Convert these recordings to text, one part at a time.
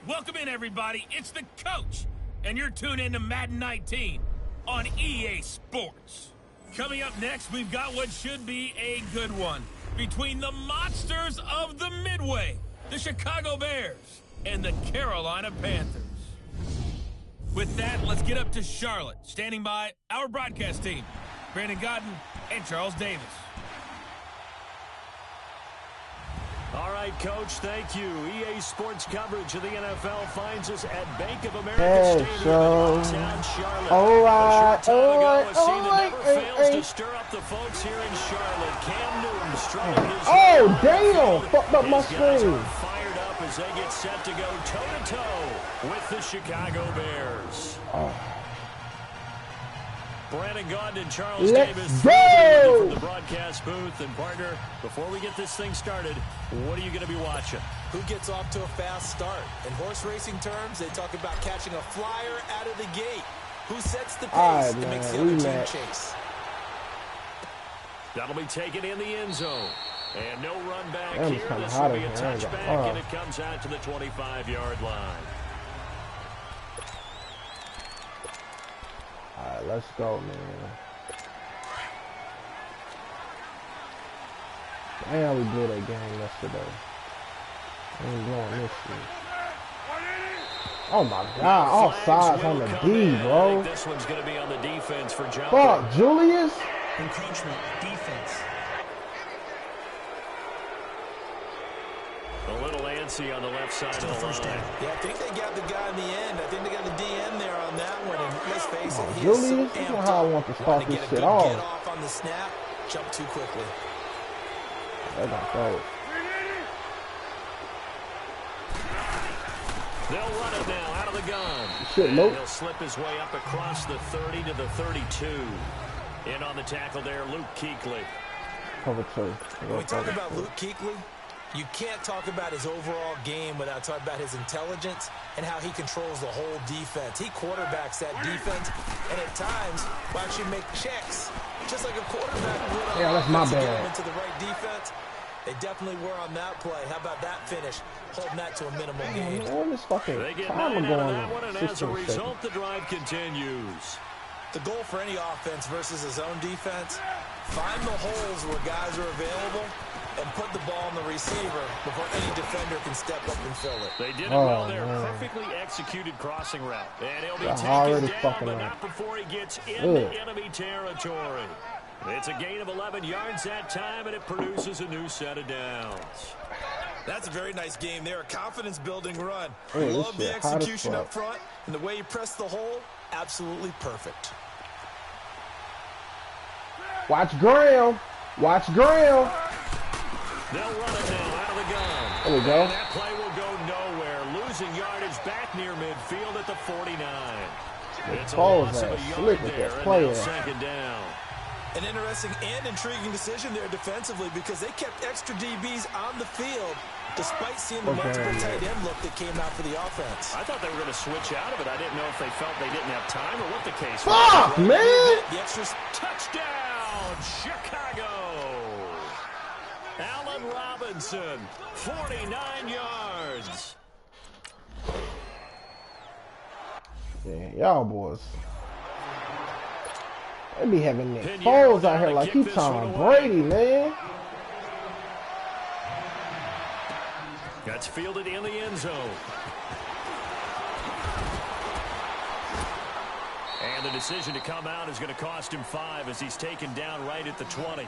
Welcome in, everybody. It's the coach, and you're tuned in to Madden 19 on EA Sports. Coming up next, we've got what should be a good one between the monsters of the Midway, the Chicago Bears, and the Carolina Panthers. With that, let's get up to Charlotte. Standing by, our broadcast team, Brandon Godden and Charles Davis. All right, Coach, thank you. EA Sports coverage of the NFL finds us at Bank of America Stadium in downtown Charlotte. All right, fails to stir up the folks here in Charlotte. Cam Newton strutting his oh, damn! Fucked up my screen. Fired up as they get set to go toe-to-toe with the Chicago Bears. Brandon Gaudin and Charles Davis from the broadcast booth. And partner, before we get this thing started, what are you going to be watching? Who gets off to a fast start? In horse racing terms, they talk about catching a flyer out of the gate. Who sets the pace and makes the other team chase? That'll be taken in the end zone. And no run back here. This will be a touchback, and it comes out to the 25-yard line. All right, let's go, man. Damn, we blew that game yesterday. We ain't blowing this shit. Oh my God, all sides on the D, bro. This one's going to be on the defense for John. Fuck, Julius. Encroachment, defense. A little antsy on the left side of the first down. Yeah, I think they got the guy in the end. I think they got the DN there on that one. And let's face it, Julius, this is how I want to start this shit off. Get off on the snap, jump too quickly. They're gonna throw it. They'll run it now out of the gun. Shit, nope. He'll slip his way up across the 30 to the 32. In on the tackle there, Luke Kuechly. Cover two. When we talk about Luke Kuechly, you can't talk about his overall game without talking about his intelligence and how he controls the whole defense. He quarterbacks that defense, and at times will actually make checks, just like a quarterback would. Yeah, that's my bad. Into the right defense. They definitely were on that play. How about that finish? Holding that to a minimal gain. Man, this fucking they get time 9 going out of that one, and as a result, seconds. the drive continues. The goal for any offense versus a zone defense, find the holes where guys are available and put the ball in the receiver before any defender can step up and fill it. They did it well there. Man. Perfectly executed crossing route. And he'll be taken down, but not before he gets into enemy territory. It's a gain of 11 yards that time, and it produces a new set of downs. That's a very nice game there. A confidence-building run. Hey, love the execution up front, and the way he pressed the hole, absolutely perfect. Watch Graham. Watch Graham. They'll run it now out of the gun. There we go. And that play will go nowhere. Losing yardage back near midfield at the 49. It's a loss of a yard there, and now second down. An interesting and intriguing decision there defensively because they kept extra DBs on the field despite seeing the multiple tight end look that came out for the offense. I thought they were going to switch out of it. I didn't know if they felt they didn't have time or what the case was. Fuck, man! The extra touchdown, Chicago! Allen Robinson, 49 yards. Yeah, y'all boys. They be having Nick Foles out here like he Tom Brady, man. That's fielded in the end zone. And the decision to come out is going to cost him 5 as he's taken down right at the 20.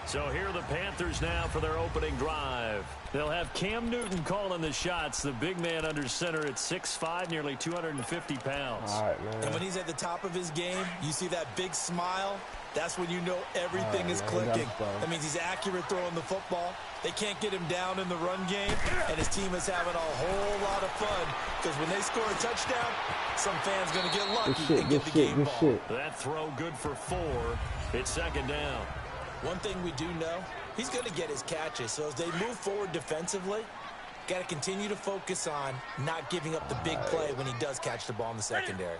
So here are the Panthers now for their opening drive. They'll have Cam Newton calling the shots, the big man under center at 6'5", nearly 250 pounds. All right, man. And when he's at the top of his game, you see that big smile. That's when you know everything is clicking. That means he's accurate throwing the football. They can't get him down in the run game, and his team is having a whole lot of fun because when they score a touchdown, some fan's going to get lucky and get the game ball. That throw good for 4. It's second down. One thing we do know, he's going to get his catches. So as they move forward defensively, got to continue to focus on not giving up the big play when he does catch the ball in the secondary.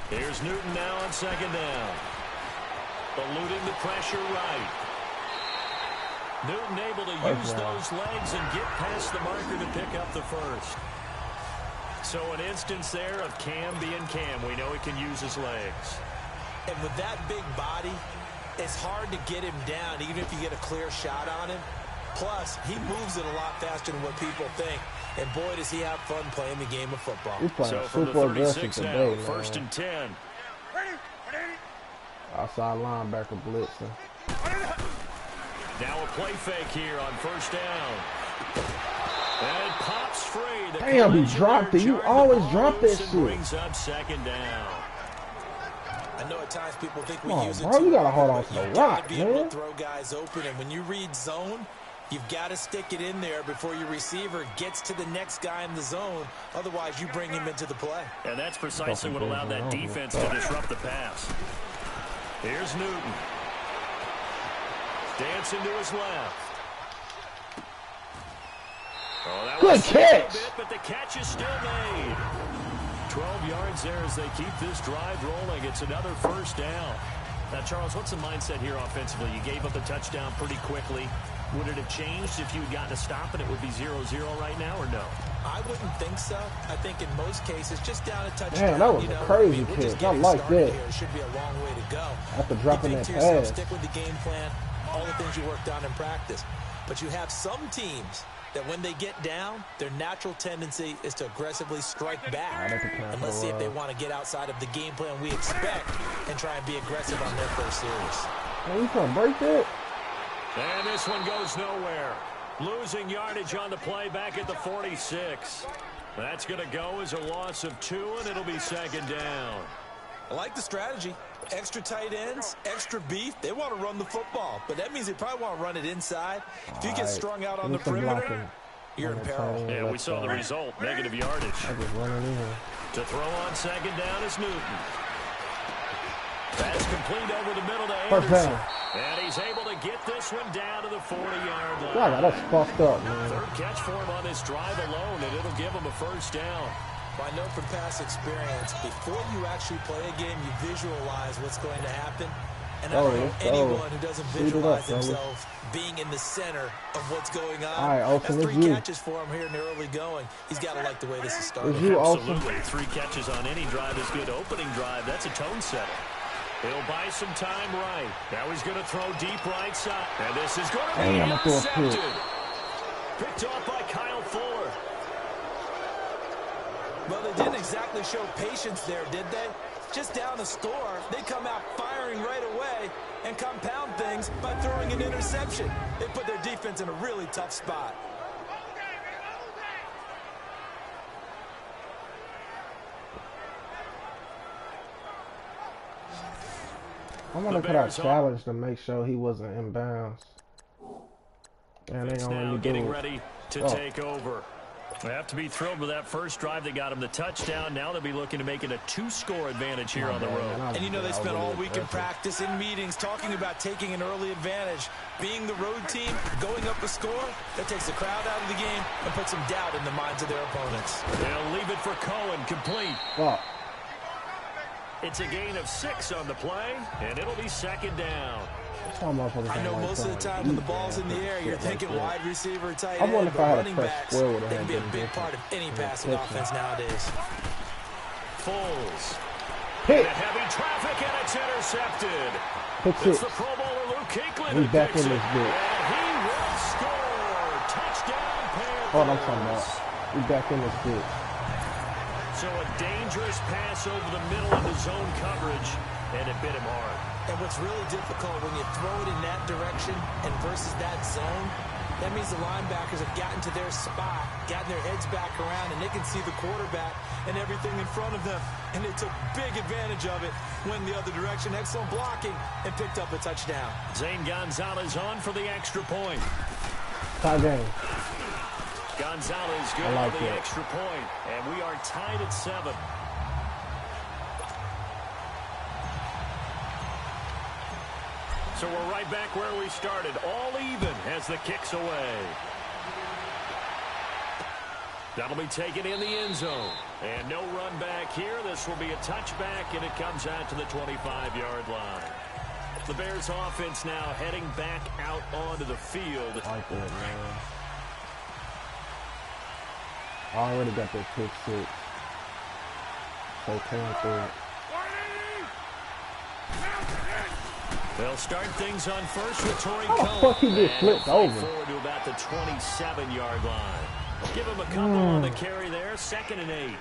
Here's Newton now on second down. Eluding the pressure right. Newton able to use those legs and get past the marker to pick up the first. So an instance there of Cam being Cam. We know he can use his legs. And with that big body, it's hard to get him down, even if you get a clear shot on him. Plus, he moves it a lot faster than what people think. And boy, does he have fun playing the game of football. So from the 36 today, now, 1st and 10. Outside linebacker blitzing. Now a play fake here on 1st down. And it pops free. Damn, he dropped it. You always drop that shit. Brings up 2nd down. I know at times people think we use it bro, you gotta hold on to the rock, man. Able to throw guys open, and when you read zone, you've got to stick it in there before your receiver gets to the next guy in the zone. Otherwise, you bring him into the play. And that's precisely what allowed that defense to disrupt the pass. Here's Newton. Dancing to his left. Oh, that good was catch. Bit, but the catch is still made. 12 yards there as they keep this drive rolling. It's another 1st down. Now, Charles, what's the mindset here offensively? You gave up a touchdown pretty quickly. Would it have changed if you had gotten a stop and it would be 0-0 right now, or no? I wouldn't think so. I think in most cases, just down a touchdown. Man, that was a crazy catch. I like that. It should be a long way to go. After dropping that yourself, pass. Stick with the game plan, all the things you worked on in practice. But you have some teams that when they get down, their natural tendency is to aggressively strike back. And let's see if they want to get outside of the game plan we expect and try and be aggressive on their first series. Man, you trying to break that? And this one goes nowhere. Losing yardage on the play back at the 46. That's going to go as a loss of 2, and it'll be 2nd down. I like the strategy. Extra tight ends, extra beef. They want to run the football, but that means they probably want to run it inside. If you get strung out on the perimeter, you're in peril. Yeah, we saw the result. Negative yardage. To throw on 2nd down is Newton. That's complete over the middle to Anderson. And he's able to get this one down to the 40-yard line. God, that's fucked up, man. 3rd catch for him on this drive alone, and it'll give him a 1st down. I know from past experience, before you actually play a game, you visualize what's going to happen. And I don't know anyone who doesn't visualize themselves being in the center of what's going on. That's 3 catches for him here in the early going. He's got to like the way this is starting. Absolutely. 3 catches on any drive is good. Opening drive, that's a tone setter. He'll buy some time right. Now he's going to throw deep right side. And this is going to be intercepted. Picked off by Kyle Fuller. Well, they didn't exactly show patience there, did they? Just down a score, they come out firing right away and compound things by throwing an interception. They put their defense in a really tough spot. I'm gonna put out challenge to make sure he wasn't in bounds. And they now getting ready to take over. They have to be thrilled with that first drive. They got him the touchdown. Now they'll be looking to make it a 2-score advantage here on the road. And you know they spent all week in practice, in meetings, talking about taking an early advantage. Being the road team, going up a score, that takes the crowd out of the game and puts some doubt in the minds of their opponents. They'll leave it for Cohen, complete. Oh. It's a gain of 6 on the play, and it'll be 2nd down. I know most of the time when the ball's in the air, you're thinking wide receiver, tight end, but running backs, they can be a big part of any passing offense nowadays. Foles. Hit. Heavy traffic, and it's intercepted. It's the Pro Bowler Luke Kuechly who picks it. And he will score. Touchdown, Panthers. Oh, I'm talking about. We back in this bitch. So a dangerous pass over the middle of the zone coverage, and it bit him hard. And what's really difficult when you throw it in that direction and versus that zone, that means the linebackers have gotten to their spot, gotten their heads back around, and they can see the quarterback and everything in front of them. And they took big advantage of it, went the other direction, excellent blocking, and picked up a touchdown. Zane Gonzalez on for the extra point. Tie game. Gonzalez good on the extra point, and we are tied at 7. So we're right back where we started, all even as the kick's away. That'll be taken in the end zone. And no run back here. This will be a touchback, and it comes out to the 25-yard line. The Bears offense now heading back out onto the field. Like that, man. Already got that pick six. So Panthers. They'll start things on first with Torrey How the Cole. fuck he get flipped over? Forward to about the 27-yard line. Give him a couple on the carry there. 2nd and 8.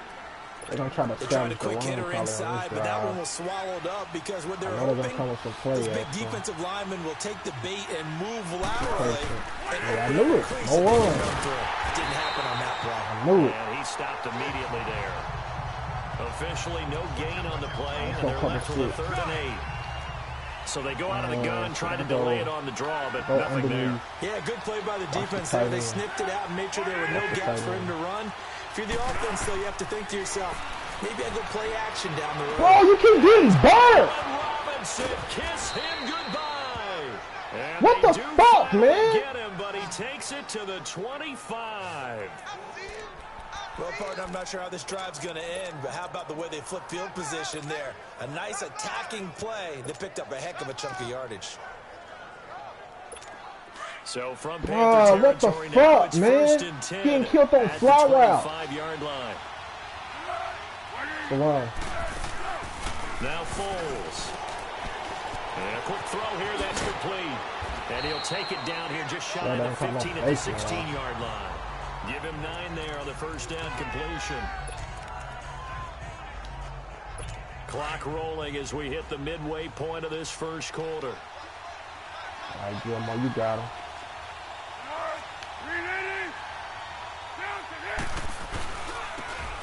They're going to try to Tried a establish quick the hitter run probably on inside, this but that one drive. was swallowed up because when they're I know they're hoping, gonna come with some play those big action. defensive linemen will take the bait and move laterally. And Yeah, I knew it. crease No and they run. can run through. Didn't happen on that play. I knew it. And he stopped immediately there. Officially no gain on the play, and they're left with a 3rd and 8. So they go out of the gun, try to delay it on the draw, but nothing there. Yeah, good play by the defense there. They snipped it out and made sure there were no gaps for him to run. If you're the offense, though, you have to think to yourself, maybe I go play action down the road. Bro, you keep getting burned! Robinson, kiss him goodbye. And What they the do fuck, finally man? get him, but he takes it to the 25. Well, partner, I'm not sure how this drive's going to end, but how about the way they flip field position there? A nice attacking play. They picked up a heck of a chunk of yardage. So from Bro, Panther what the territory now, fuck, it's man? 1st and 10 Getting killed on at the fly route. 25-yard line. The run. Now Foles. And a quick throw here, that's complete. And he'll take it down here just shy of the 15 at the 16-yard line. Give him 9 there on the first down completion. Clock rolling as we hit the midway point of this first quarter. All right, Gilmore, you got him.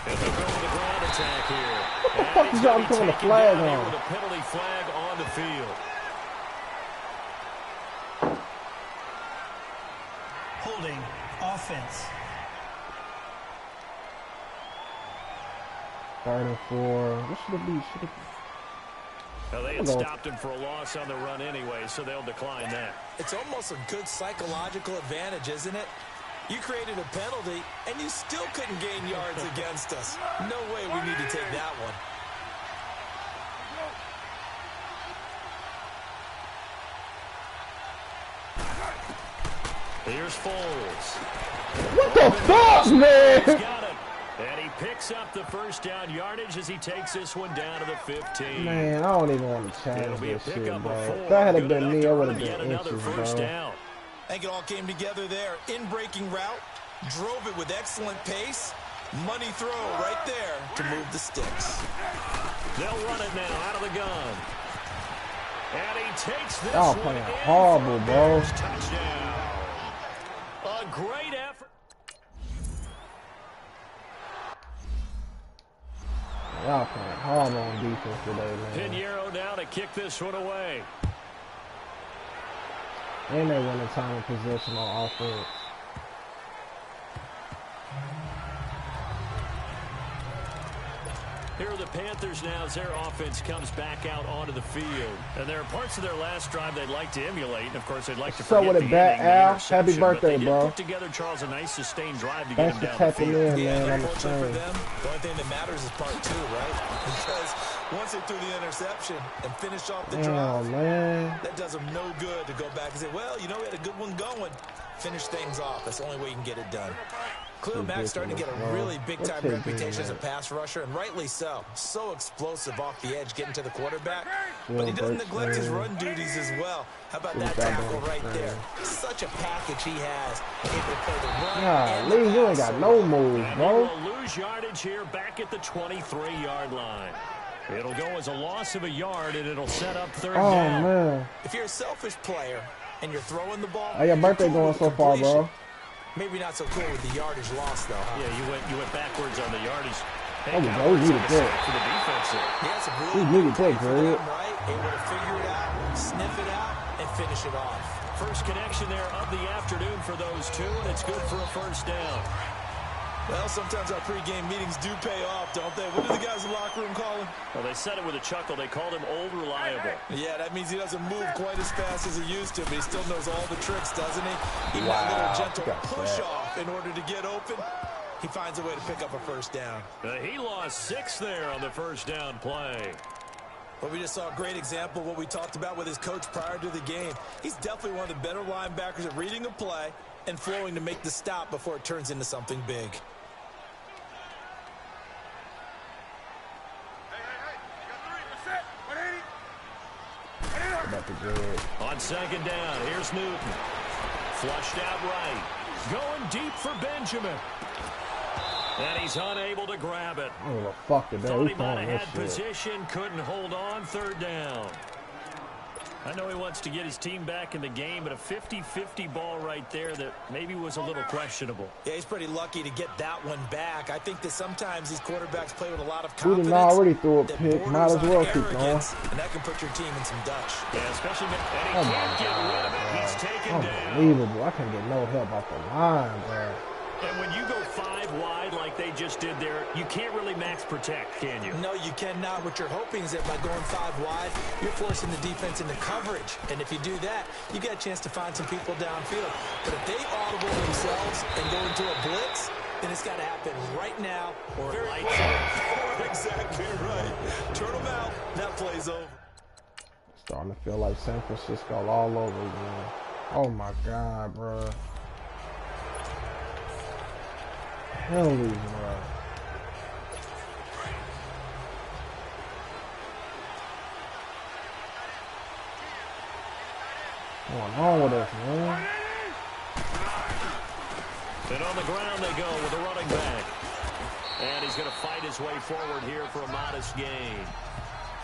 And they'll go with the ground attack here. What the fuck is y'all throwing the flag on? With a penalty flag on the field. Holding. Offense. 3rd and 4. What should it be? Now they had stopped him for a loss on the run anyway, so they'll decline that. It's almost a good psychological advantage, isn't it? You created a penalty, and you still couldn't gain yards against us. No way we need to take that one. Here's Foles. What the fuck, man? He's got it. And he picks up the first down yardage as he takes this one down to the 15. Man, I don't even want to It'll challenge be a this shit, pickup bro. of 4. If that had Good been me, enough it would to have run yet been another inches, first bro. down. I think it all came together there. In-breaking route, drove it with excellent pace. Money throw right there to move the sticks. They'll run it now out of the gun. And he takes this Y'all one playing in horrible, for a bro. Bears touchdown. A great effort. Y'all playing horrible on defense today, man. Pinheiro now to kick this one away. And they winning time of possession on offense. Here are the Panthers now as their offense comes back out onto the field. And there are parts of their last drive they'd like to emulate. And, of course, they'd like to So forget with the a bat, inning, the Al, interception, happy birthday, but they bro. did put together, Charles, a nice sustained drive to get Thanks him for down the tapping field. in, Yeah, man. I'm unfortunately for saying. them, the only thing that matters is part 2, right? Because once they threw the interception and finished off the drive, Man. that does them no good to go back and say, well, you know, we had a good one going. Finish things off. That's the only way you can get it done. Khalil Mack's starting to get a really big-time reputation as a pass rusher, and rightly so. So explosive off the edge, getting to the quarterback. But he doesn't neglect his run duties as well. How about that tackle right there? Such a package he has. Able to play the run and the Lee, you ain't pass. got no moves, And bro. he will lose yardage here back at the 23-yard line. It'll go as a loss of a yard, and it'll set up 3rd Oh, down. man. If you're a selfish player and you're throwing the ball, Hey, your birthday you're cool going with so far, completion. bro. Maybe not so cool with the yardage loss, though, huh? Yeah, you went backwards on the yardage. Oh, we needed that. For the defense there. He has a We really needed good play that, for Greg. them, right? Able to figure it out, sniff it out, and finish it off. First connection there of the afternoon for those two, and it's good for a first down. Well, sometimes our pregame meetings do pay off, don't they? What do the guys in the locker room call him? Well, they said it with a chuckle. They called him Old Reliable. Yeah, that means he doesn't move quite as fast as he used to, but he still knows all the tricks, doesn't he? Even that little gentle push-off in order to get open, he finds a way to pick up a first down. He lost 6 there on the first down play. Well, we just saw a great example of what we talked about with his coach prior to the game. He's definitely one of the better linebackers at reading a play and flowing to make the stop before it turns into something big. On second down, here's Newton. Flushed out right. Going deep for Benjamin. And he's unable to grab it. Oh, the fuck did Thought he that? might have had position, couldn't hold on, third down. I know he wants to get his team back in the game, but a 50-50 ball right there that maybe was a little questionable. Yeah, he's pretty lucky to get that one back. I think that sometimes these quarterbacks play with a lot of confidence. We didn't already threw a pick. Might as well keep going. And that can put your team in some Dutch. Yeah, especially when he can't get rid of it. He's taken down. Unbelievable. I can't get no help off the line, bro. And when you go 5 wide like they just did there, you can't really max protect, can you? No, you cannot. What you're hoping is that by going 5 wide, you're forcing the defense into coverage. And if you do that, you get a chance to find some people downfield. But if they audible themselves and go into a blitz, then it's got to happen right now or lights out. Exactly right. Turn them out. That play's over. Starting to feel like San Francisco all over again. Oh my God, bro. Penalties, bro. What's going on with us, man? And on the ground they go with the running back. And he's going to fight his way forward here for a modest gain.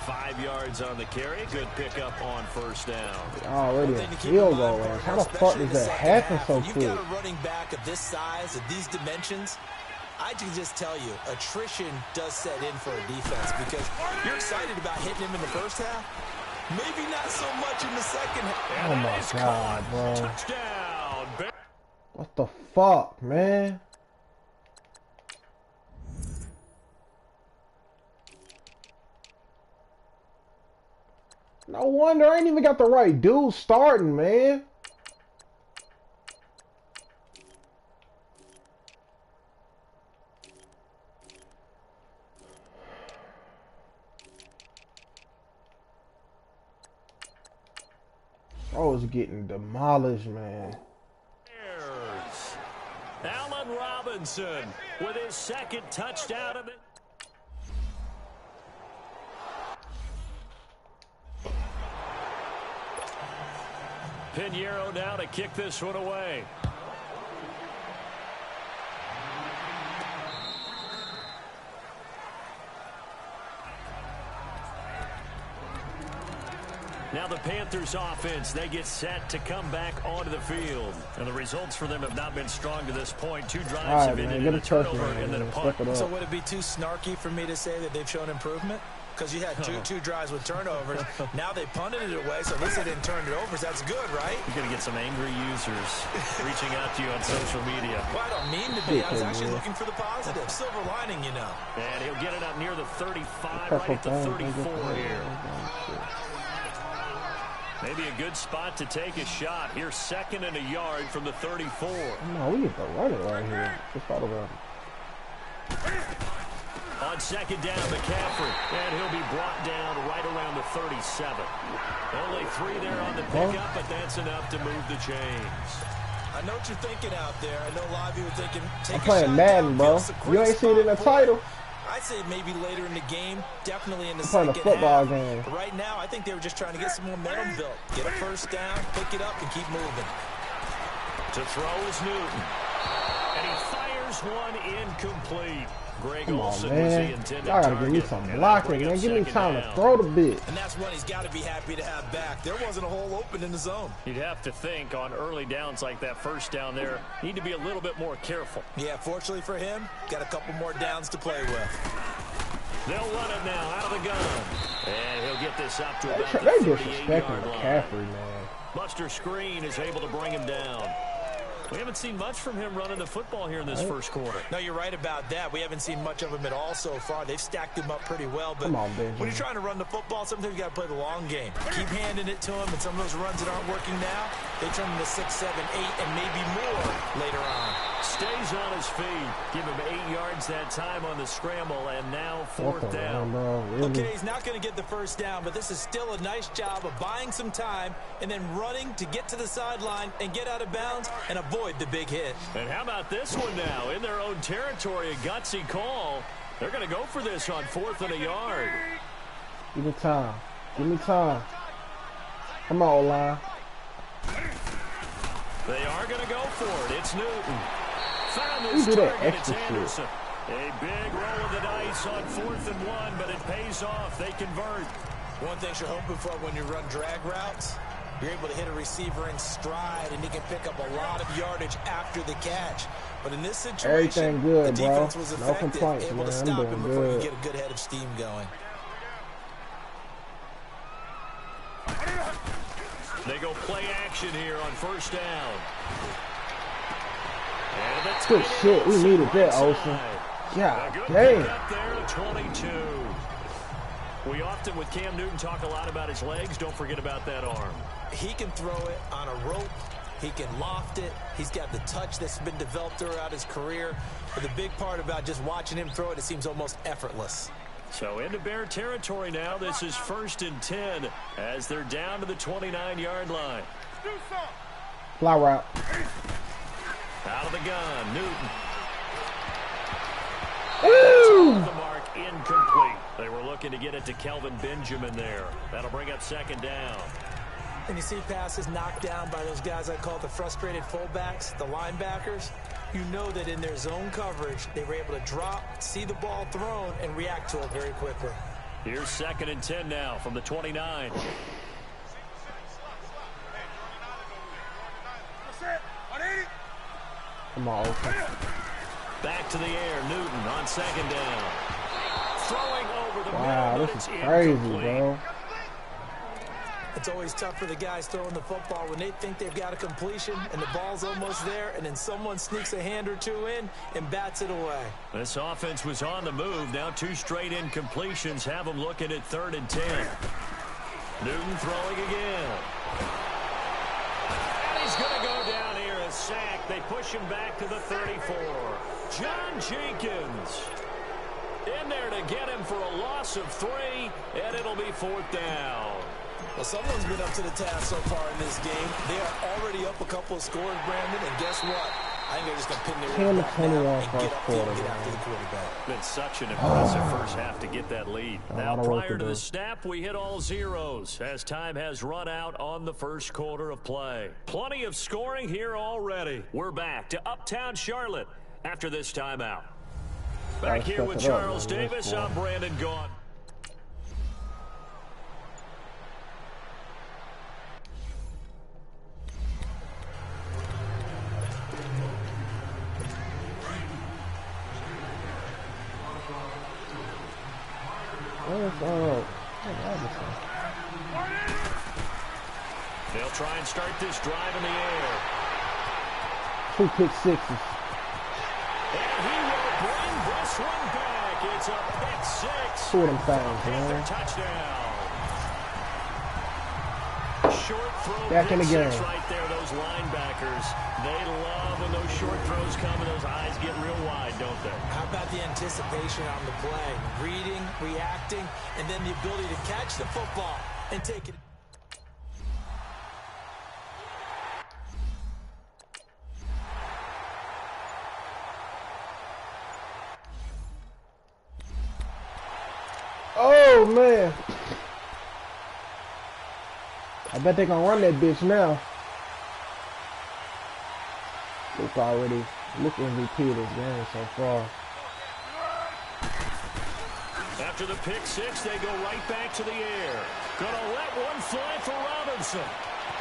5 yards on the carry. Good pickup on first down. Already a field goal. How the fuck does that happen so quick? You got a running back of this size, of these dimensions. I can just tell you, attrition does set in for a defense because you're excited about hitting him in the first half. Maybe not so much in the second half. Oh my God, bro. Touchdown. What the fuck, man? No wonder I ain't even got the right dude starting, man. I was getting demolished, man. Allen Robinson with his second touchdown of it. Pinheiro now to kick this one away. Now the Panthers offense, they get set to come back onto the field. And the results for them have not been strong to this point. 2 drives have ended in a turnover and then a punt. So would it be too snarky for me to say that they've shown improvement? Because you had two drives with turnovers. Now they punted it away, so at least they didn't turn it over. So that's good, right? You're going to get some angry users reaching out to you on social media. Well, I don't mean to be. I was actually looking for the positive. Silver lining, you know. And he'll get it up near the 35, right at the 34 here. Maybe a good spot to take a shot. Here's 2nd and a yard from the 34. No, we need to run it right here. Just thought about it. On 2nd down, McCaffrey. And he'll be brought down right around the 37. Only 3 there on the pickup, but that's enough to move the chains. I know what you're thinking out there. I know a lot of you are thinking, I'm playing Madden, bro. You ain't seen it in the title. I'd say maybe later in the game, definitely in the second half. Football game. But right now, I think they were just trying to get some momentum built. Get a first down, pick it up, and keep moving. To throw is Newton. And he fires one incomplete. Greg Come on, Olsen man. was the intended Y'all gotta target. give me some blocking, man. Give me time to throw the bit. And that's one he's got to be happy to have back. There wasn't a hole open in the zone. You'd have to think on early downs like that first down there, need to be a little bit more careful. Yeah, fortunately for him, got a couple more downs to play with. They'll run it now out of the gun. And he'll get this up to about the They 38-yard line. McCaffrey, man. Buster Screen is able to bring him down. We haven't seen much from him running the football here in this first quarter. No, you're right about that. We haven't seen much of him at all so far. They've stacked him up pretty well. But when you're trying to run the football, sometimes you got to play the long game. Keep handing it to him, and some of those runs that aren't working now, they turn into 6, 7, 8, and maybe more later on. Stays on his feet. Give him 8 yards that time on the scramble, and now 4th down. Really? Okay, he's not going to get the first down, but this is still a nice job of buying some time and then running to get to the sideline and get out of bounds and avoid the big hit. And how about this one now? In their own territory, a gutsy call. They're going to go for this on 4th and a yard. Give me time. Give me time. Come on, O-line. They are going to go for it. It's Newton. Found You his do that target. It's extra shit. Anderson. A big roll of the dice on 4th and 1, but it pays off. They convert. One thing you're hoping for when you run drag routes, you're able to hit a receiver in stride, and he can pick up a lot of yardage after the catch. But in this situation, everything good, the defense was bro. No effective, complaints, able man. to stop him before good. you get a good head of steam going. They go play action here on 1st down. Good shit. We needed that, Olsen. God damn. Up there to 22. We often, with Cam Newton, talk a lot about his legs. Don't forget about that arm. He can throw it on a rope. He can loft it. He's got the touch that's been developed throughout his career. But the big part about just watching him throw it, it seems almost effortless. So into Bear territory now. This is 1st and 10 as they're down to the 29-yard line. Fly route. Out of the gun, Newton. Ooh! The mark incomplete. They were looking to get it to Kelvin Benjamin there. That'll bring up 2nd down. And you see passes knocked down by those guys I call the frustrated fullbacks, the linebackers. You know that in their zone coverage, they were able to drop, see the ball thrown, and react to it very quickly. Here's 2nd and 10 now from the 29. Come on, Olsen. Back to the air, Newton on 2nd down. Throwing over the Wow, middle, this is it's crazy, incomplete. bro. It's always tough for the guys throwing the football when they think they've got a completion and the ball's almost there, and then someone sneaks a hand or two in and bats it away. This offense was on the move. Now 2 straight incompletions have them looking at 3rd and 10. Newton throwing again. And he's going to go down here, a sack. They push him back to the 34. John Jenkins in there to get him for a loss of 3, and it'll be 4th down. Well, someone's been up to the task so far in this game. They are already up a couple of scores, Brandon, and guess what? I think they're just going to pin their ear back now and get upfield and get after the quarterback. Been such an impressive first half to get that lead. Now, prior to the snap, we hit all zeros as time has run out on the first quarter of play. Plenty of scoring here already. We're back to Uptown Charlotte after this timeout. Back here with Charles Davis, I'm Brandon Gaughan. They'll try and start this drive in the air. 2 pick sixes. And he will bring this one back. It's a pick 6. 2 of them things, man. Touchdown. Short throw Back in the game. Right there, those linebackers. They love when those short throws come and those eyes get real wide, don't they? How about the anticipation on the play? Reading, reacting, and then the ability to catch the football and take it. Oh, man. I bet they're going to run that bitch now. Luke already MVP of this game so far. After the pick 6, they go right back to the air. Gonna let one fly for Robinson.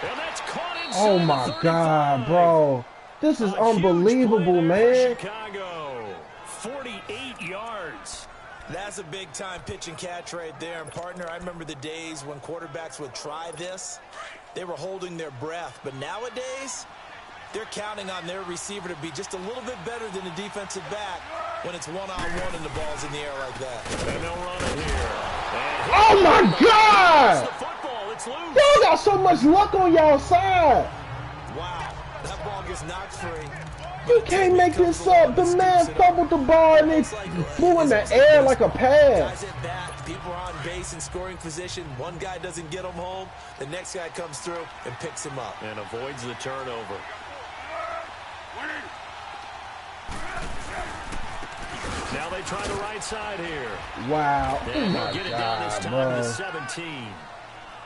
And that's caught inside. Oh, my God, bro. This is unbelievable, man. Chicago, 48 yards. That's a big-time pitch and catch right there. And, partner, I remember the days when quarterbacks would try this. They were holding their breath. But nowadays, they're counting on their receiver to be just a little bit better than the defensive back when it's one-on-one and the ball's in the air like that. And they'll run it here. Oh, my God! The football, it's loose. Y'all got so much luck on y'all side. Wow. That ball gets knocked free. You can't make this up. The man fumbled the ball and it flew in the air like a pass. Guys at bat, people are on base in scoring position. One guy doesn't get him home. The next guy comes through and picks him up. And avoids the turnover. Now they try the right side here. Wow. And they'll get it down this time to 17.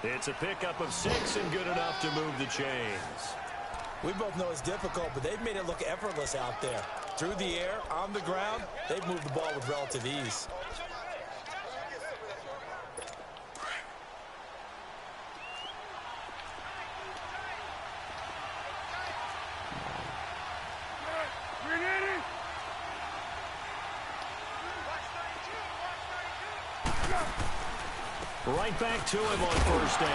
It's a pickup of 6 and good enough to move the chains. We both know it's difficult, but they've made it look effortless out there. Through the air, on the ground, they've moved the ball with relative ease. Right back to him on first down.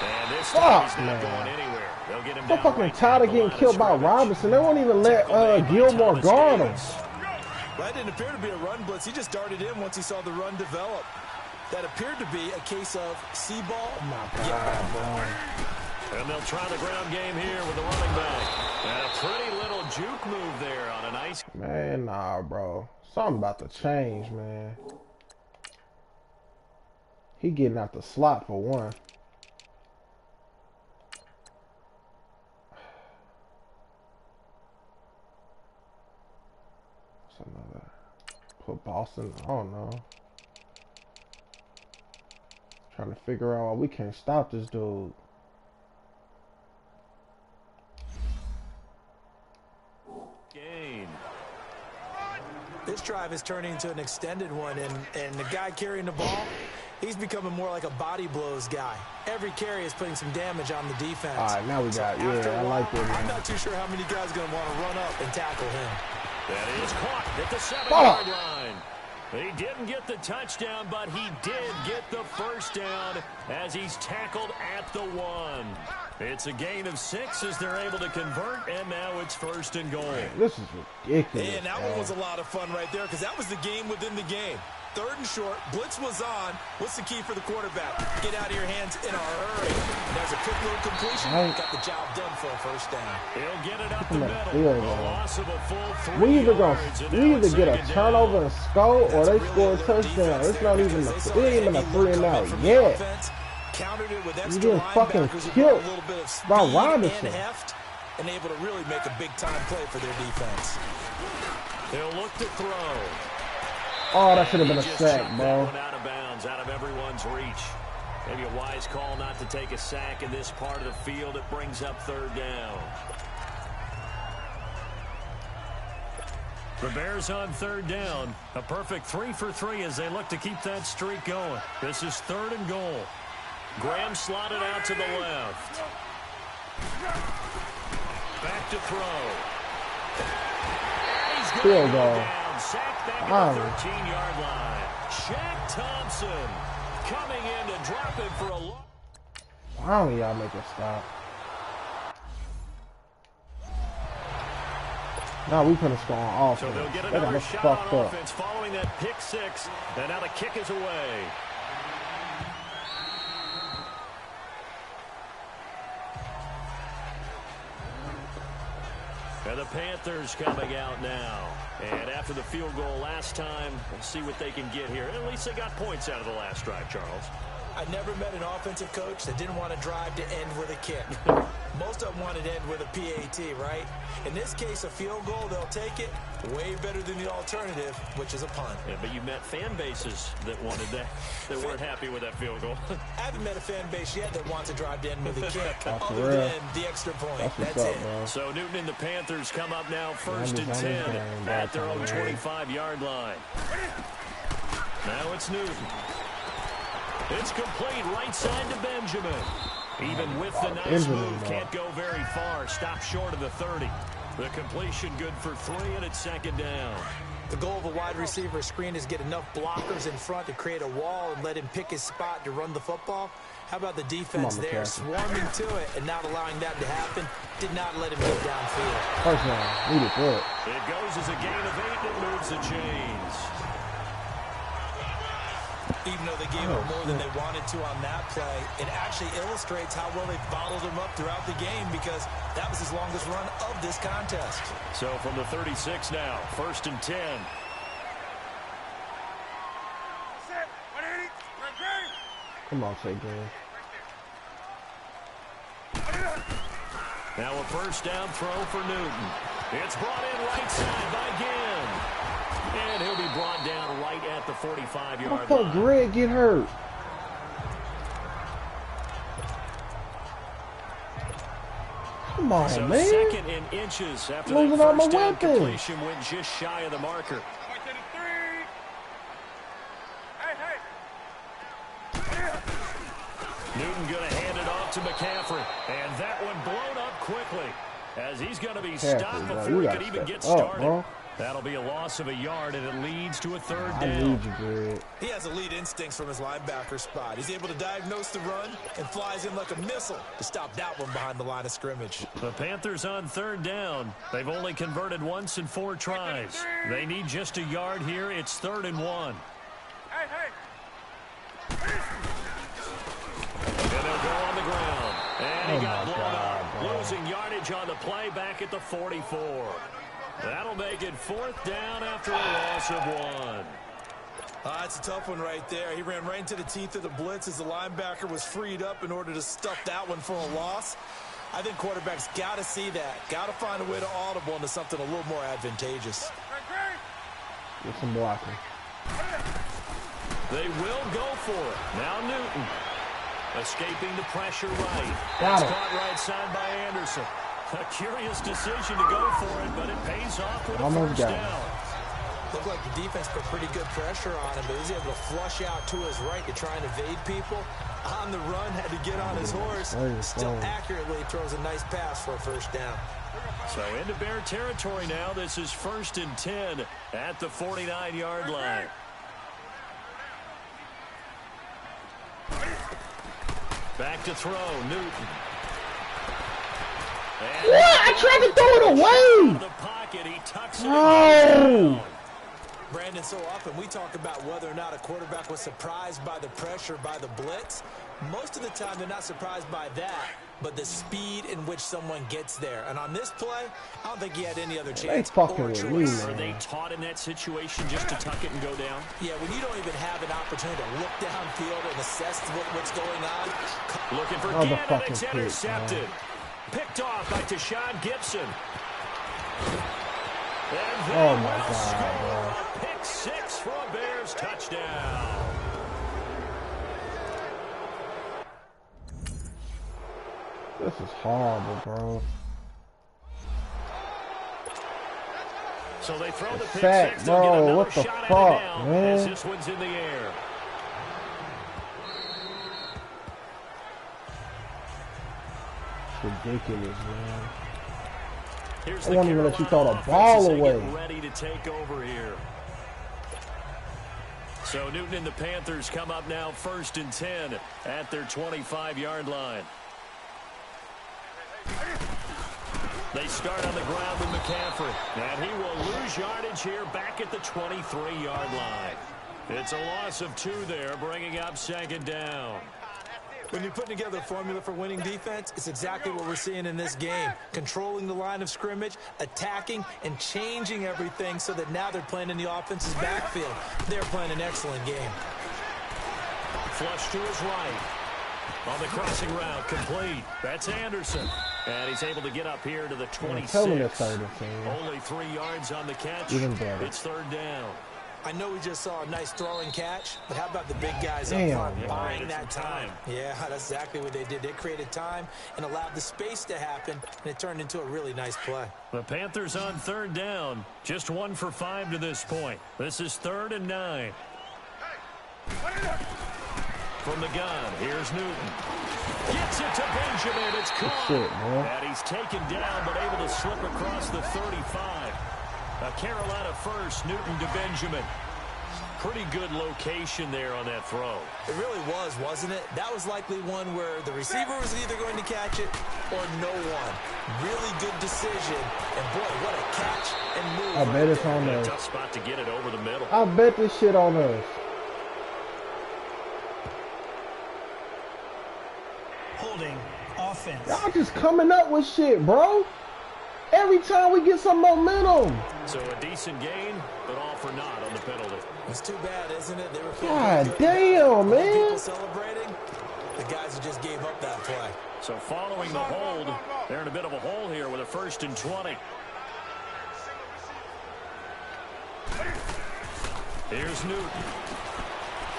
And this time he's not going anywhere. They'll get him I'm down fucking right tired of getting killed by Robinson. They won't even let Gilmore guard him. That didn't appear to be a run blitz. He just darted in once he saw the run develop. That appeared to be a case of see ball. Oh my God, bro. And they'll try the ground game here with the running back. And a pretty little juke move there on a nice... Man, nah, bro. Something about to change, man. He getting out the slot for one. What's another? Put Boston, I don't know. Trying to figure out why we can't stop this dude. Gain. This drive is turning into an extended one, and the guy carrying the ball, he's becoming more like a body blows guy. Every carry is putting some damage on the defense. All right, now we got, I like it, man. I'm not too sure how many guys are going to want to run up and tackle him. That is caught at the 7-yard line. He didn't get the touchdown, but he did get the first down as he's tackled at the 1. It's a gain of 6 as they're able to convert, and now it's first and goal. This is ridiculous. And that one was a lot of fun right there because that was the game within the game. 3rd and short, blitz was on. What's the key for the quarterback? Get out of your hands in a hurry. And there's a quick little completion. Got the job done for a first down. He'll get it up the middle. A loss of a full 3 we either get a turnover and score, or they score a touchdown. It's not even a 3 and out yet. You're getting fucking killed by Robinson. And able to really make a big-time play for their defense. They'll look to throw. Oh, that should have been a sack, bro. Out of bounds, out of everyone's reach. Maybe a wise call not to take a sack in this part of the field. It brings up 3rd down. The Bears on 3rd down. A perfect 3 for 3 as they look to keep that streak going. This is 3rd and goal. Graham slotted out to the left. Back to throw. He's going to go down. Sacked back at the 13-yard line. Shaq Thompson coming in to drop him for a loss. Why don't y'all make a stop? Now we finna score on offense. So they'll get They another got shot fucked on up. offense following that pick 6. And now the kick is away. And the Panthers coming out now. And after the field goal last time, we'll see what they can get here. At least they got points out of the last drive, Charles. I never met an offensive coach that didn't want to drive to end with a kick. Most of them wanted to end with a PAT, right? In this case, a field goal, they'll take it. Way better than the alternative, which is a punt. Yeah, but you met fan bases that wanted that, that weren't happy with that field goal. I haven't met a fan base yet that wants to drive to end with a kick, That's other real. than the extra point. That's it. Bro. So Newton and the Panthers come up now 1st and 10 at their own 25-yard line. Now it's Newton. It's complete right side to Benjamin. Even with the nice move, can't go very far. Stop short of the 30. The completion good for 3, and it's 2nd down. The goal of a wide receiver screen is get enough blockers in front to create a wall and let him pick his spot to run the football. How about the defense there, swarming to it and not allowing that to happen? Did not let him get downfield. First down, needed good. It goes as a gain of 8 and moves the chains. Even though they gave up more than they wanted to on that play, it actually illustrates how well they bottled him up throughout the game because that was his longest run of this contest. So from the 36 now, 1st and 10. Come on, say game. Now a first down throw for Newton. It's brought in right side by Ginn. And he'll be brought down right at the 45-yard line. How the fuck Greg get hurt? Come on, so man. 2nd and inches after losing that all my first down weapons. completion went just shy of the marker. Newton going to hand it off to McCaffrey. And that one blown up quickly as he's going to be stopped before he can even get started. That'll be a loss of a yard, and it leads to a 3rd down. I need you, Greg. He has elite instincts from his linebacker spot. He's able to diagnose the run and flies in like a missile to stop that one behind the line of scrimmage. The Panthers on 3rd down. They've only converted once in 4 tries. They need just a yard here. It's 3rd and 1. And they'll go on the ground. And he got blown up. Losing yardage on the play back at the 44. That'll make it 4th down after a loss of 1. That's a tough one right there. He ran right into the teeth of the blitz as the linebacker was freed up in order to stuff that one for a loss. I think quarterbacks got to see that. Got to find a way to audible into something a little more advantageous. Get some blocking. They will go for it. Now Newton. Escaping the pressure right. Got it. Caught right side by Anderson. A curious decision to go for it, but it pays off with a Almost first got it. down. Looked like the defense put pretty good pressure on him, but he's able to flush out to his right to try and evade people. On the run, had to get on his horse. Still accurately throws a nice pass for a first down. So into Bear territory now. This is 1st and 10 at the 49-yard line. Back to throw, Newton. And what? I tried to throw it away. The pocket, he tucks it. No. Brandon, so often we talk about whether or not a quarterback was surprised by the pressure, by the blitz. Most of the time, they're not surprised by that, but the speed in which someone gets there. And on this play, I don't think he had any other chance. They fucking or with choice. me, Are they taught in that situation just to tuck it and go down? Yeah, when you don't even have an opportunity to look downfield and assess what's going on. Looking for Oh, the Gannon. fucking It's pick, intercepted. man. Picked off by Tashawn Gibson. And Oh, my God, bro. a pick 6 for a Bears touchdown. This is horrible, bro. So they throw the pick Sack, 6. They'll get bro. another What the shot at fuck, it now man? as this one's in the air. It's ridiculous, man. Here's I the won't even let you Carolina throw the ball offense as they away. get ready to take over here. So Newton and the Panthers come up now 1st and 10 at their 25-yard line. They start on the ground with McCaffrey. And he will lose yardage here back at the 23-yard line. It's a loss of 2 there, bringing up 2nd down. When you're putting together a formula for winning defense, it's exactly what we're seeing in this game. Controlling the line of scrimmage, attacking, and changing everything so that now they're playing in the offense's backfield. They're playing an excellent game. Flush to his right. On the crossing route, complete. That's Anderson. And he's able to get up here to the 26. Only 3 yards on the catch. Even better. It's 3rd down. I know we just saw a nice throwing catch, but how about the big guys up Damn, front man. buying that time? Yeah, that's exactly what they did. They created time and allowed the space to happen, and it turned into a really nice play. The Panthers on 3rd down. Just 1 for 5 to this point. This is 3rd and 9. From the gun, here's Newton. Gets it to Benjamin. It's caught. And he's taken down, but able to slip across the 35. A Carolina first, Newton to Benjamin. Pretty good location there on that throw. It really was, wasn't it? That was likely one where the receiver was either going to catch it or no one. Really good decision. And boy, what a catch and move. I bet it's on A us. tough spot to get it over the middle. I bet this shit on us. offense. Y'all just coming up with shit, bro. Every time we get some momentum. So a decent gain, but all for naught on the penalty. It's too bad, isn't it? They were God damn, man. People celebrating. The guys who just gave up that play. So following the hold, they're in a bit of a hole here with a 1st and 20. Here's Newton.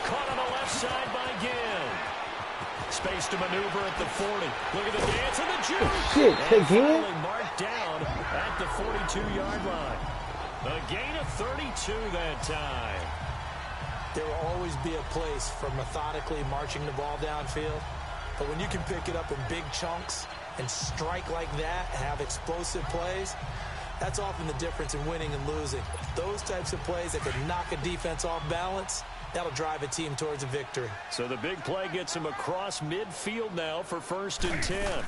Caught on the left side by Ginn. Space to maneuver at the 40. Look at the dance and the juke. Shit, and again? finally marked down at the 42-yard line. A gain of 32 that time. There will always be a place for methodically marching the ball downfield. But when you can pick it up in big chunks and strike like that, have explosive plays, that's often the difference in winning and losing. Those types of plays that can knock a defense off balance, that'll drive a team towards a victory. So the big play gets him across midfield now for 1st and 10.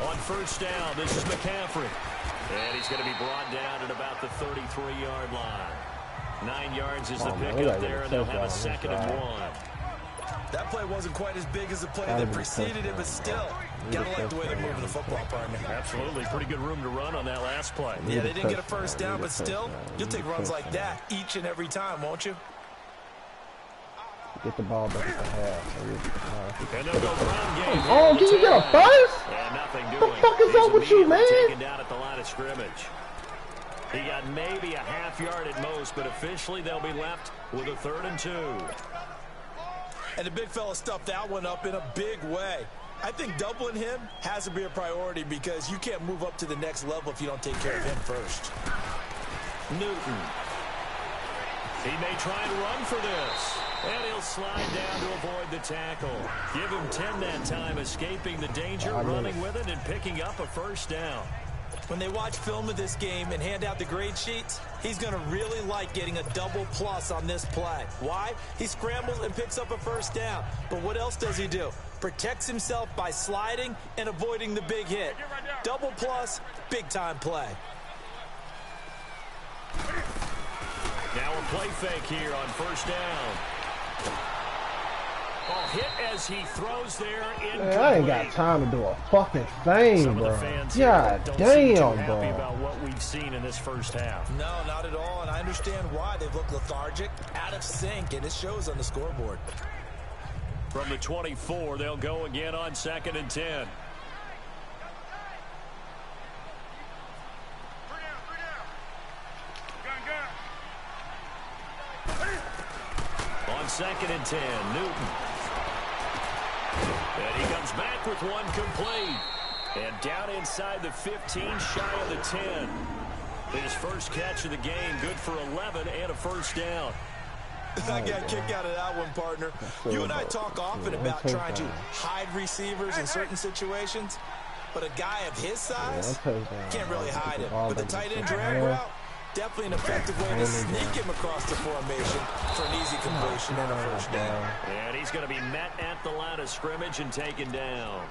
On 1st down, this is McCaffrey. And he's going to be brought down at about the 33-yard line. 9 yards is the pickup there, and they'll have a 2nd and 1. That play wasn't quite as big as the play that preceded it, but still, gotta like the way they're moving the football, partner. Absolutely. Pretty good room to run on that last play. Yeah, they didn't get a 1st down, but still, you'll take runs like that each and every time, won't you? Get the ball back at the half. And they'll go ground game. Oh, did you get a first? Yeah, nothing doing. What the fuck is up with you, man? Taken down at the line of scrimmage. He got maybe a half yard at most, but officially they'll be left with a 3rd and 2. And the big fella stuffed that one up in a big way. I think doubling him has to be a priority because you can't move up to the next level if you don't take care of him first. Newton. He may try and run for this. And he'll slide down to avoid the tackle. Give him 10 that time, escaping the danger, running with it, and picking up a 1st down. When they watch film of this game and hand out the grade sheets, he's going to really like getting a double plus on this play. Why? He scrambles and picks up a 1st down. But what else does he do? Protects himself by sliding and avoiding the big hit. Double plus, big-time play. Now a play fake here on 1st down. Ball hit as he throws there. Man, I ain't got time to do a fucking thing, Some bro. of the fans God don't damn, seem too bro. happy about what we've seen in this 1st half. No, not at all, and I understand why. They've looked lethargic, out of sync, and it shows on the scoreboard. From the 24, they'll go again on 2nd and 10. On 2nd and 10, Newton. And he comes back with one complete. And down inside the 15, shy of the 10. His first catch of the game, good for 11 and a 1st down. I got a kick out of that one, partner. You and I talk often about trying to hide receivers in certain situations, but a guy of his size can't really hide him. With the tight end drag route, definitely an effective way to sneak him across the formation for an easy completion and a 1st down. And he's going to be met at the line of scrimmage and taken down.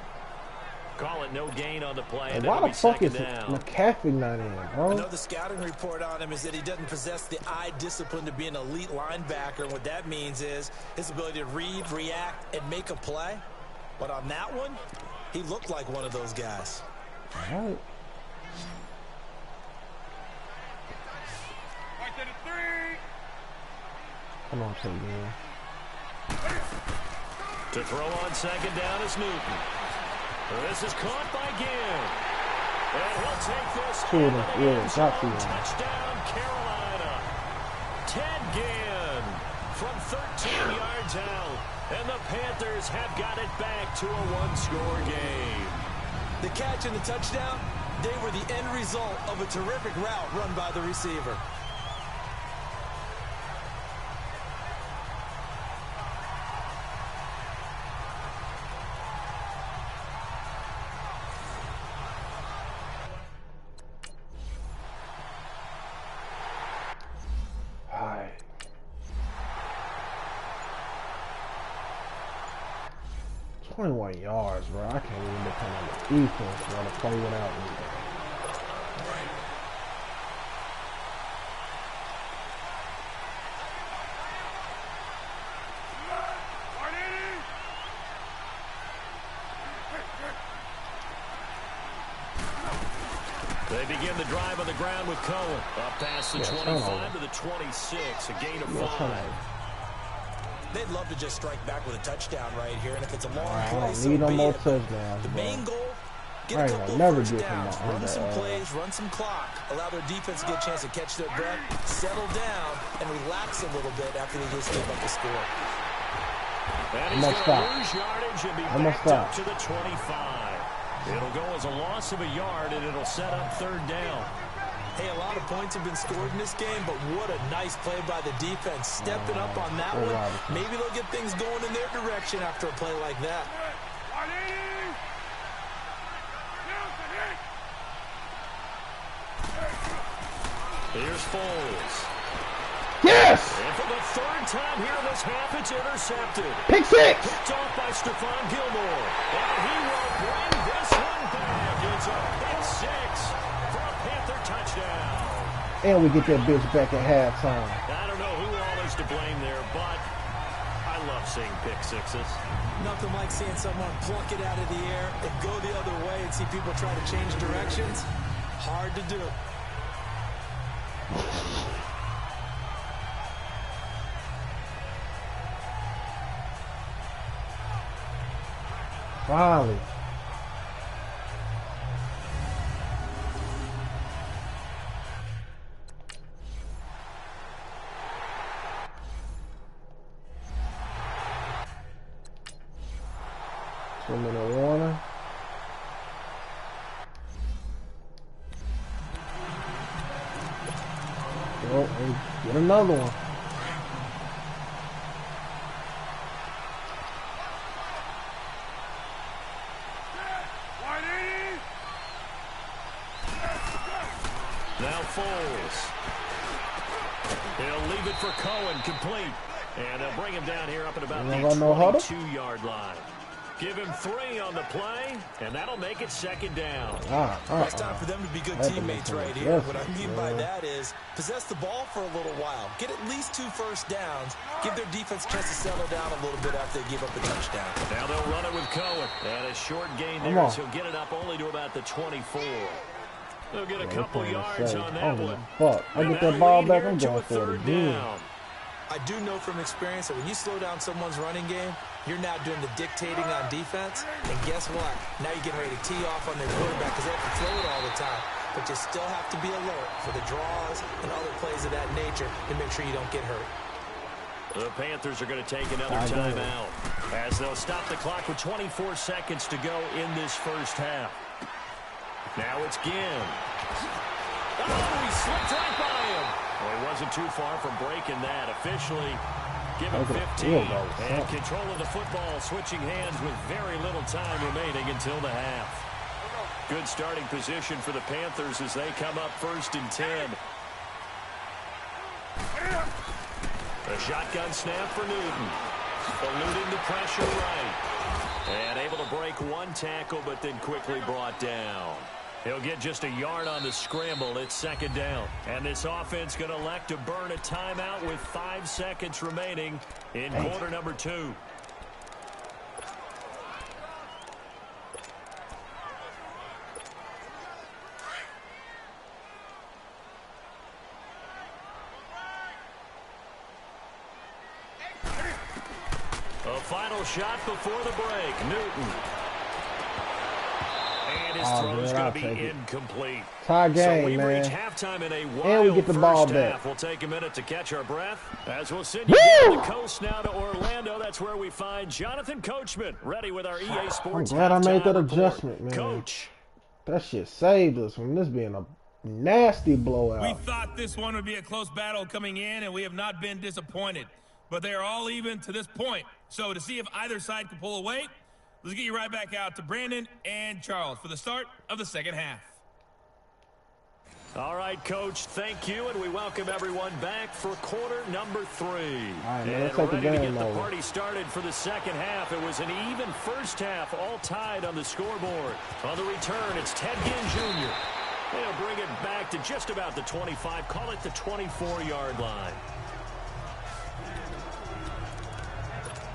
Call it no gain on the play. And why the fuck is McCaffrey not in, bro? Another scouting report on him is that he doesn't possess the eye discipline to be an elite linebacker. And what that means is his ability to read, react, and make a play. But on that one, he looked like one of those guys. All right. Come on, Tate, man. To throw on 2nd down is Newton. This is caught by Ginn. And he'll take this. Touchdown, Carolina. Ted Ginn from 13 yards out. And the Panthers have got it back to a 1-score game. The catch and the touchdown, they were the end result of a terrific route run by the receiver. All right. 21 yards, bro. I can't even depend on the defense, bro, to play without me. They begin the drive on the ground with Cohen. Up past the 25 to the 26, a gain of 5. They'd love to just strike back with a touchdown right here, and if it's a long play, I don't need no more touchdowns. The main goal, get a couple never of first get downs, run some plays, run some clock, allow their defense to get a chance to catch their breath, settle down, and relax a little bit after they just gave up the score. And he's going to lose yardage and be backed up to the 25. It'll go as a loss of a yard, and it'll set up 3rd down. Hey, a lot of points have been scored in this game, but what a nice play by the defense. Stepping up on that one. Maybe they'll get things going in their direction after a play like that. Here's Foles. Yes! And for the 3rd time here this half, it's intercepted. Pick 6! Picked off by Stephon Gilmore. And he will bring this one back. It's a pick 6 for a Panther touchdown. And we get that bitch back at halftime. I don't know who all is to blame there, but I love seeing pick 6s. Nothing like seeing someone pluck it out of the air and go the other way and see people try to change directions. Hard to do. Finally. Minute warning. Oh, and get another one. Now Foles. He'll leave it for Cohen, complete. And they'll bring him down here up at about the 22-yard line. Give him 3 on the play, and that'll make it 2nd down. It's time for them to be good teammates right here. What I mean by that is possess the ball for a little while. Get at least 2 first downs. Give their defense a chance to settle down a little bit after they give up a touchdown. Now they'll run it with Cohen. And a short gain there as he'll get it up only to about the 24. They'll get a couple yards on that one. Fuck, I get that ball back, I'm going for it again. I do know from experience that when you slow down someone's running game, you're now doing the dictating on defense. And guess what? Now you're getting ready to tee off on their quarterback because they have to throw it all the time. But you still have to be alert for the draws and other plays of that nature to make sure you don't get hurt. The Panthers are going to take another timeout as they'll stop the clock with 24 seconds to go in this first half. Now it's Ginn. Oh, he slipped right by him. Well, he wasn't too far from breaking that. Officially, give him 15. And control of the football switching hands with very little time remaining until the half. Good starting position for the Panthers as they come up 1st and 10. A shotgun snap for Newton. Eluding the pressure right. And able to break one tackle, but then quickly brought down. He'll get just a yard on the scramble. It's 2nd down. And this offense going to elect to burn a timeout with 5 seconds remaining in quarter number 2. A final shot before the break. Newton. And his throw's going to be incomplete. Tie game, so we man. reach halftime in a wild and we get the ball back. We'll take a minute to catch our breath as we'll send you down the coast now to Orlando. That's where we find Jonathan Coachman ready with our EA Sports. I'm glad I made that adjustment, man. Coach. That shit saved us from this being a nasty blowout. We thought this one would be a close battle coming in, and we have not been disappointed. But they are all even to this point. So to see if either side can pull away, let's get you right back out to Brandon and Charles for the start of the second half. All right, Coach, thank you, and we welcome everyone back for quarter number 3. All right, man, and ready to get the party started for the second half. It was an even first half, all tied on the scoreboard. On the return, it's Ted Ginn Jr. They'll bring it back to just about the 25, call it the 24-yard line.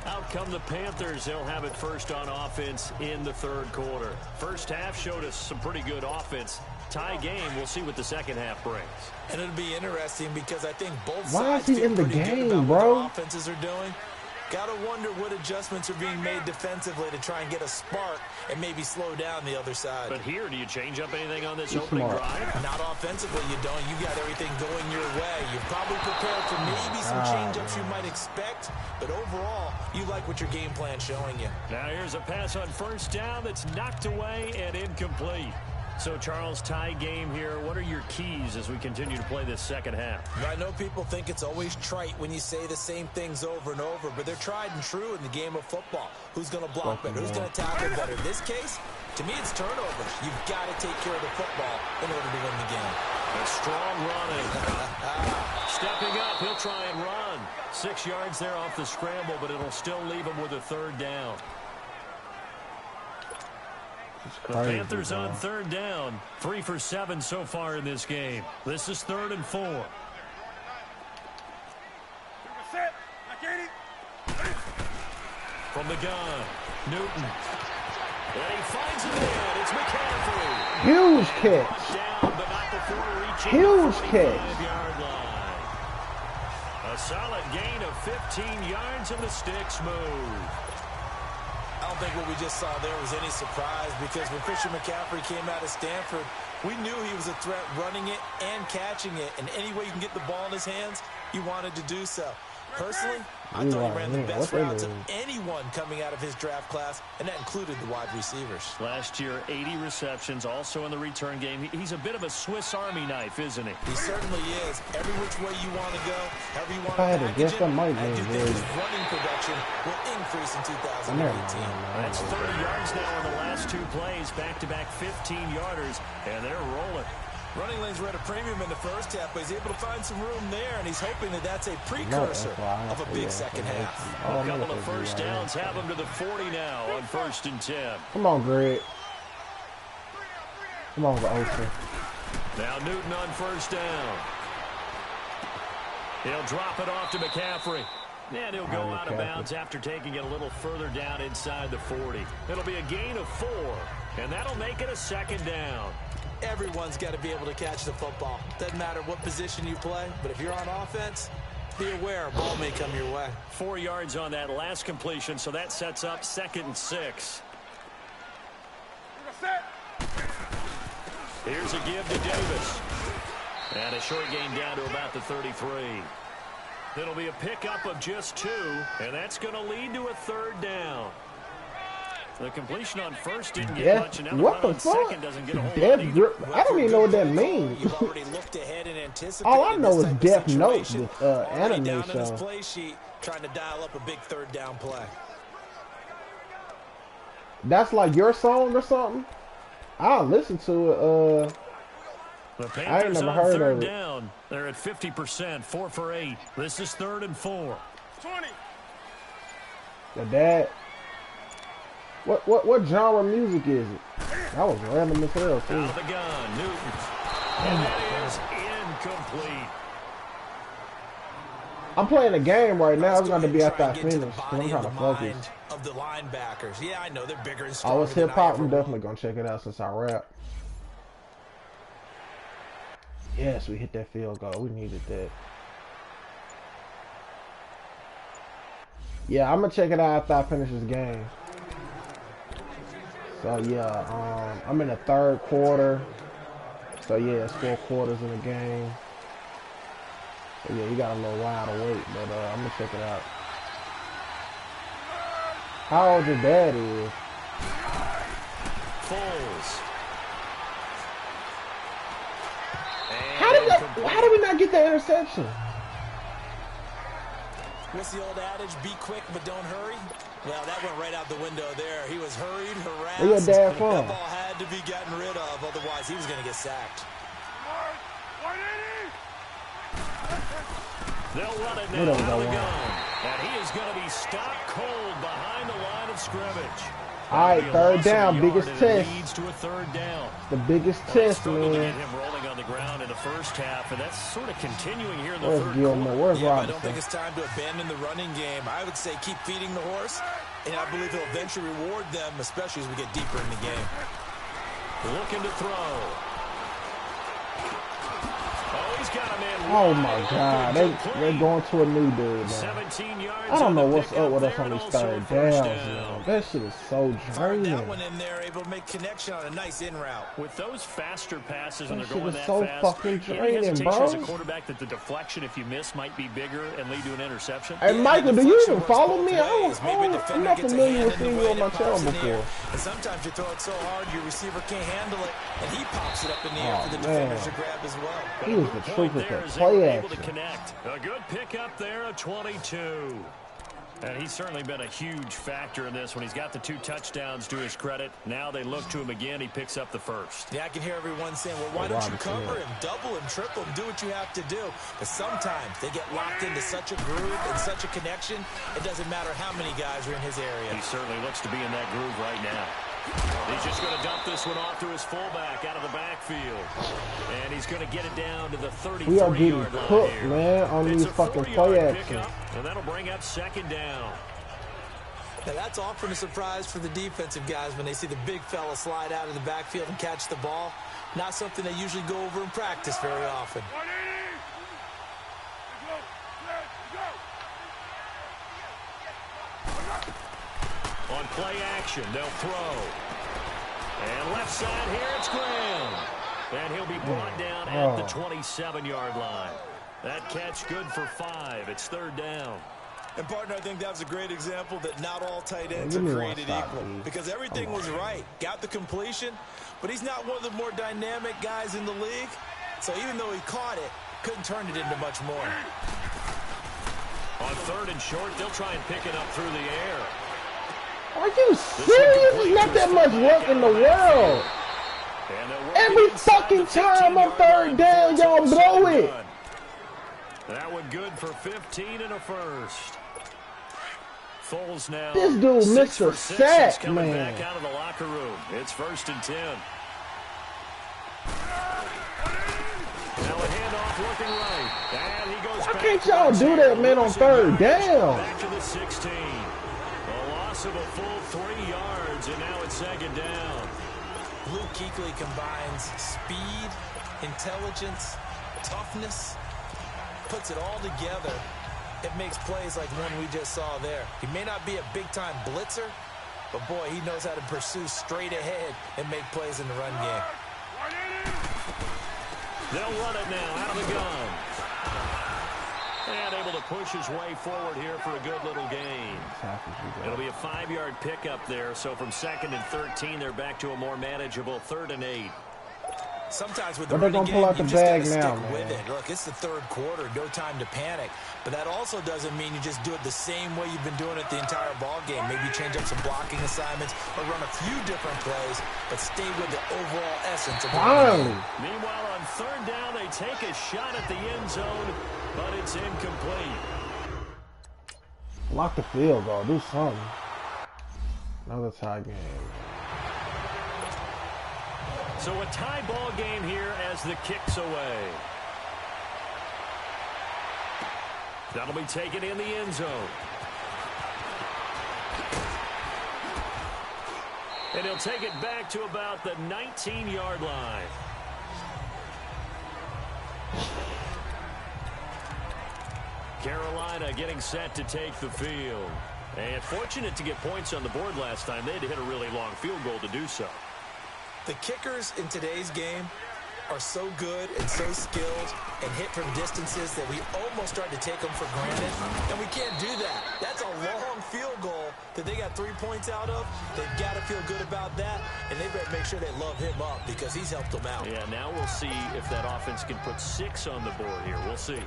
Out come the Panthers. They'll have it first on offense in the third quarter. First half showed us some pretty good offense. tie game. We'll see what the second half brings. And it'll be interesting because I think both Why sides is he feel in the pretty good game, about bro? what their offenses are doing. Gotta wonder what adjustments are being made defensively to try and get a spark and maybe slow down the other side. But here, do you change up anything on this He's opening smart. drive? Not offensively, you don't. You got everything going your way. You're probably prepared for maybe some change-ups you might expect, but overall, you like what your game plan's showing you. Now here's a pass on first down that's knocked away and incomplete. So, Charles, tie game here. What are your keys as we continue to play this second half? I know people think it's always trite when you say the same things over and over, but they're tried and true in the game of football. Who's going to block better? Who's going to tackle better? In this case, to me, it's turnovers. You've got to take care of the football in order to win the game. A strong running. Stepping up, he'll try and run. 6 yards there off the scramble, but it'll still leave him with a third down. The Panthers on third down. 3 for 7 so far in this game. This is 3rd and 4. From the gun, Newton. And he finds it in. It's McCaffrey. Huge catch. Down, but not before reaching Huge the catch. 45-yard line. A solid gain of 15 yards, and the sticks move. I don't think what we just saw there was any surprise because when Christian McCaffrey came out of Stanford, we knew he was a threat running it and catching it. And any way you can get the ball in his hands, you wanted to do so. Personally, I thought he ran the best routes of anyone coming out of his draft class, and that included the wide receivers. Last year, 80 receptions, also in the return game. He's a bit of a Swiss Army knife, isn't he? He certainly is. Every which way you want to go, however you want I had to to guess package that it, might I do be think his good. running production will increase in 2018. That's 30 yards now in the last 2 plays. Back-to-back 15-yarders, and they're rolling. Running lanes were at a premium in the first half, but he's able to find some room there, and he's hoping that that's a precursor of a big second half. A couple of first downs have him to the 40 now on 1st and 10. Come on, Greg. Come on, Ocean. Now Newton on first down. He'll drop it off to McCaffrey. And he'll go out of bounds after taking it a little further down inside the 40. It'll be a gain of 4, and that'll make it a 2nd down. Everyone's got to be able to catch the football. Doesn't matter what position you play, but if you're on offense, be aware a ball may come your way. 4 yards on that last completion, so that sets up 2nd and 6. Here's a give to Davis. And a short gain down to about the 33. It'll be a pickup of just 2, and that's going to lead to a 3rd down. The completion on first didn't get much, and now what the fuck? Doesn't get a whole lot either. I don't even know what that means. You've already looked ahead and anticipated. All I know is Death Note situation. with Already anime down in his show. play sheet, trying to dial up a big 3rd down play. That's like your song or something? I'll listen to it. The I ain't Panthers never on heard 3rd of it. down. They're at 50%, 4 for 8. This is 3rd and 4. 20. Your dad. What genre of music is it? That was random as hell, too. Out of the gun, Newton. And that is incomplete. I'm playing a game right now. It's Let's go going to ahead be and after try I and get to finish. the 'Cause I'm body trying and to the focus. mind of the linebackers. Yeah, I know they're bigger and Oh, stronger it's than hip I hop. ever I'm will. definitely going to check it out since I rap. Yes, we hit that field goal. We needed that. Yeah, I'm going to check it out after I finish this game. So, yeah, I'm in the 3rd quarter. So, yeah, it's 4 quarters in the game. So, yeah, you got a little while to wait, but I'm going to check it out. How old your dad is? Foles. How did we not get that interception? What's the old adage? Be quick, but don't hurry. Well, that went right out the window there. He was hurried, harassed. Where your dad That from? ball had to be gotten rid of, otherwise he was going to get sacked. They'll run it now out of the gun. And he is going to be stopped cold behind the line of scrimmage. All right, 3rd down, biggest test. Leads to a 3rd down. The biggest They test, struggled to get man. him rolling on the ground in the first half, and that's sort of continuing here in the Where's 3rd Gilmore? quarter. Where's Yeah, but I don't Robinson? think it's time to abandon the running game. I would say keep feeding the horse, and I believe he'll eventually reward them, especially as we get deeper in the game. Looking to throw. Oh my God, they're going to a new dude, man. I don't know what's up with us on these third downs, man. That shit is so draining. That one in there, able to make connection on a nice in route. With those faster passes and they're shit going is that so fast, fucking draining, bro. as a quarterback that the deflection, if you miss, might be bigger and lead to an interception. Hey, Michael, do you even follow me? I'm not familiar with seeing you on my channel before. And sometimes you throw it so hard your receiver can't handle it, and he pops it up in the air for the defenders to grab as well. He was the truth with that play action. A good pickup there, a 22. And he's certainly been a huge factor in this when he's got the 2 touchdowns to his credit. Now they look to him again. He picks up the first. Yeah, I can hear everyone saying, well, why don't you cover him, double him, triple him, do what you have to do. But sometimes they get locked into such a groove and such a connection, it doesn't matter how many guys are in his area. He certainly looks to be in that groove right now. He's just going to dump this one off to his fullback out of the backfield. And he's going to get it down to the 33-yard line. We are getting cooked, man, on these fucking play actions. And that'll bring up 2nd down. Now, that's often a surprise for the defensive guys when they see the big fella slide out of the backfield and catch the ball. Not something they usually go over in practice very often. On play action, they'll throw. And left side here, it's Graham. And he'll be brought down at the 27-yard line. That catch good for 5. It's 3rd down. And, partner, I think that was a great example that not all tight ends are created equal. Because everything was right. Got the completion, but he's not one of the more dynamic guys in the league. So even though he caught it, couldn't turn it into much more. On 3rd and short, they'll try and pick it up through the air. Are you serious? There's not that much work in the world. Every fucking time on 3rd down, y'all blow it. That one good for 15 and a first. Foles now. This dude missed a sack, man. Back out of the locker room. It's 1st and 10. Now a handoff looking right. And he goes Why can't y'all do that, man, on 3rd down? Back to the 16. A loss of a full 3 yards, and now it's 2nd down. Luke Kuechly combines speed, intelligence, toughness, puts it all together. It makes plays like one we just saw there. He may not be a big-time blitzer, but, boy, he knows how to pursue straight ahead and make plays in the run game. They'll run it now out of the gun. And able to push his way forward here for a good little gain. It'll be a 5-yard pickup there. So from 2nd and 13, they're back to a more manageable 3rd and 8. Sometimes with the running game, you just gotta stick with it. Look, it's the 3rd quarter, no time to panic. But that also doesn't mean you just do it the same way you've been doing it the entire ball game. Maybe change up some blocking assignments or run a few different plays, but stay with the overall essence of the game. Meanwhile, on 3rd down, they take a shot at the end zone, but it's incomplete. Lock the field goal. Do something. Another tie game. So a tie ball game here as the kick's away. That'll be taken in the end zone. And he'll take it back to about the 19-yard line. Carolina getting set to take the field. And fortunate to get points on the board last time. They had to hit a really long field goal to do so. The kickers in today's game are so good and so skilled and hit from distances that we almost start to take them for granted, and we can't do that. That's a long field goal that they got 3 points out of. They've got to feel good about that, and they better make sure they love him up because he's helped them out. Yeah, now we'll see if that offense can put 6 on the board here. We'll see.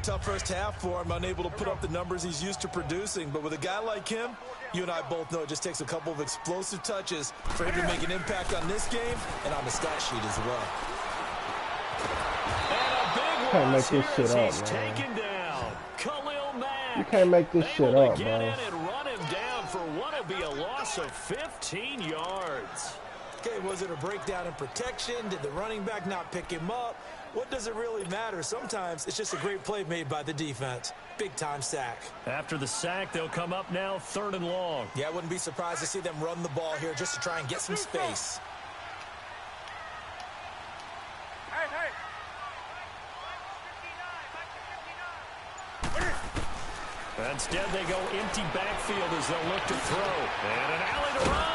Tough first half for him, unable to put up the numbers he's used to producing. But with a guy like him, you and I both know it just takes a couple of explosive touches for him to make an impact on this game and on the stat sheet as well. You can't make this shit up, man. You can't make this shit up, bro. And run him down for what will be a loss of 15 yards. Okay, was it a breakdown in protection? Did the running back not pick him up? What does it really matter? Sometimes it's just a great play made by the defense. Big-time sack. After the sack, they'll come up now 3rd and long. Yeah, I wouldn't be surprised to see them run the ball here just to try and get some space. Instead, they go empty backfield as they'll look to throw. And an alley to run.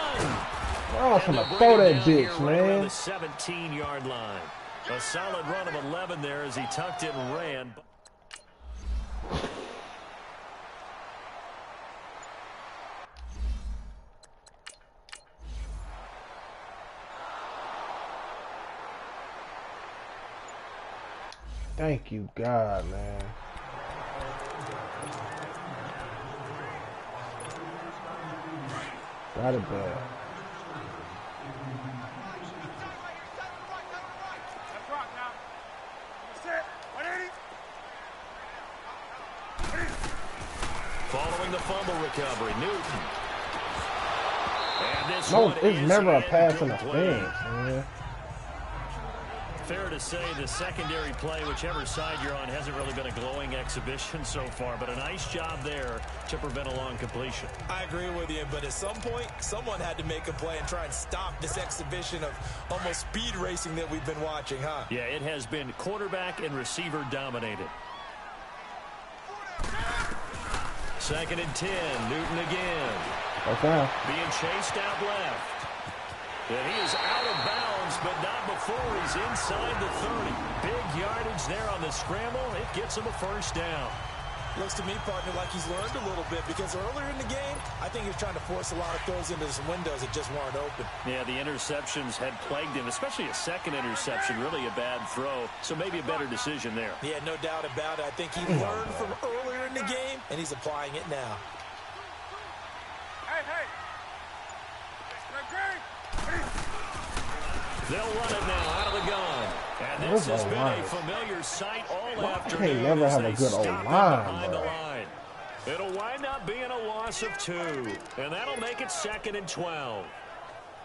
Oh, I'm gonna throw that bitch, man. The 17-yard line. A solid run of 11 there as he tucked it and ran. Thank you, God, man. Got it bad. Following the fumble recovery, Newton. And this No, it's never a pass interference, man. Fair to say the secondary play, whichever side you're on, hasn't really been a glowing exhibition so far, but a nice job there to prevent a long completion. I agree with you, but at some point, someone had to make a play and try and stop this exhibition of almost speed racing that we've been watching, huh? Yeah, it has been quarterback and receiver dominated. 2nd and 10, Newton again. Okay. Being chased out left. And he is out of bounds, but not before he's inside the 30. Big yardage there on the scramble. It gets him a first down. Looks to me, partner, like he's learned a little bit because earlier in the game, I think he was trying to force a lot of throws into some windows that just weren't open. Yeah, the interceptions had plagued him, especially a second interception, really a bad throw. So maybe a better decision there. Yeah, no doubt about it. I think he learned from earlier in the game, and he's applying it now. They'll run it now out of the gun. And this has been a familiar sight all afternoon. Can't never have a good O-line, bro. It'll wind up being a loss of 2. And that'll make it 2nd and 12.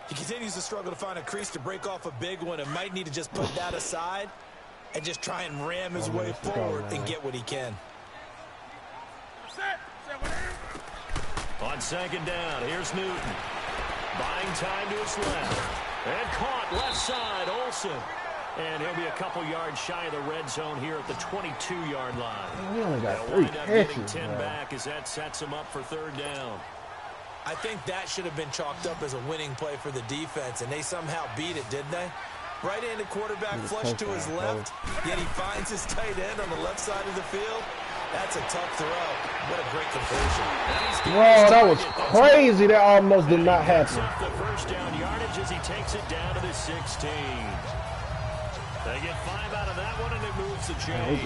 He continues to struggle to find a crease to break off a big one and might need to just put that aside and just try and ram his way forward and get what he can. On 2nd down, here's Newton. Buying time to his left. And caught left side, Olsen. And he'll be a couple yards shy of the red zone here at the 22-yard line. He only got They'll 3 wind up catches, getting 10 man. back as that sets him up for 3rd down. I think that should have been chalked up as a winning play for the defense, and they somehow beat it, didn't they? Right-handed quarterback flush to his left, yet he finds his tight end on the left side of the field. That's a tough throw. What a great completion. Whoa, that was crazy. That almost did not happen. The first down yardage as he takes it down to the 16. They get 5 out of that one, and it moves the chains.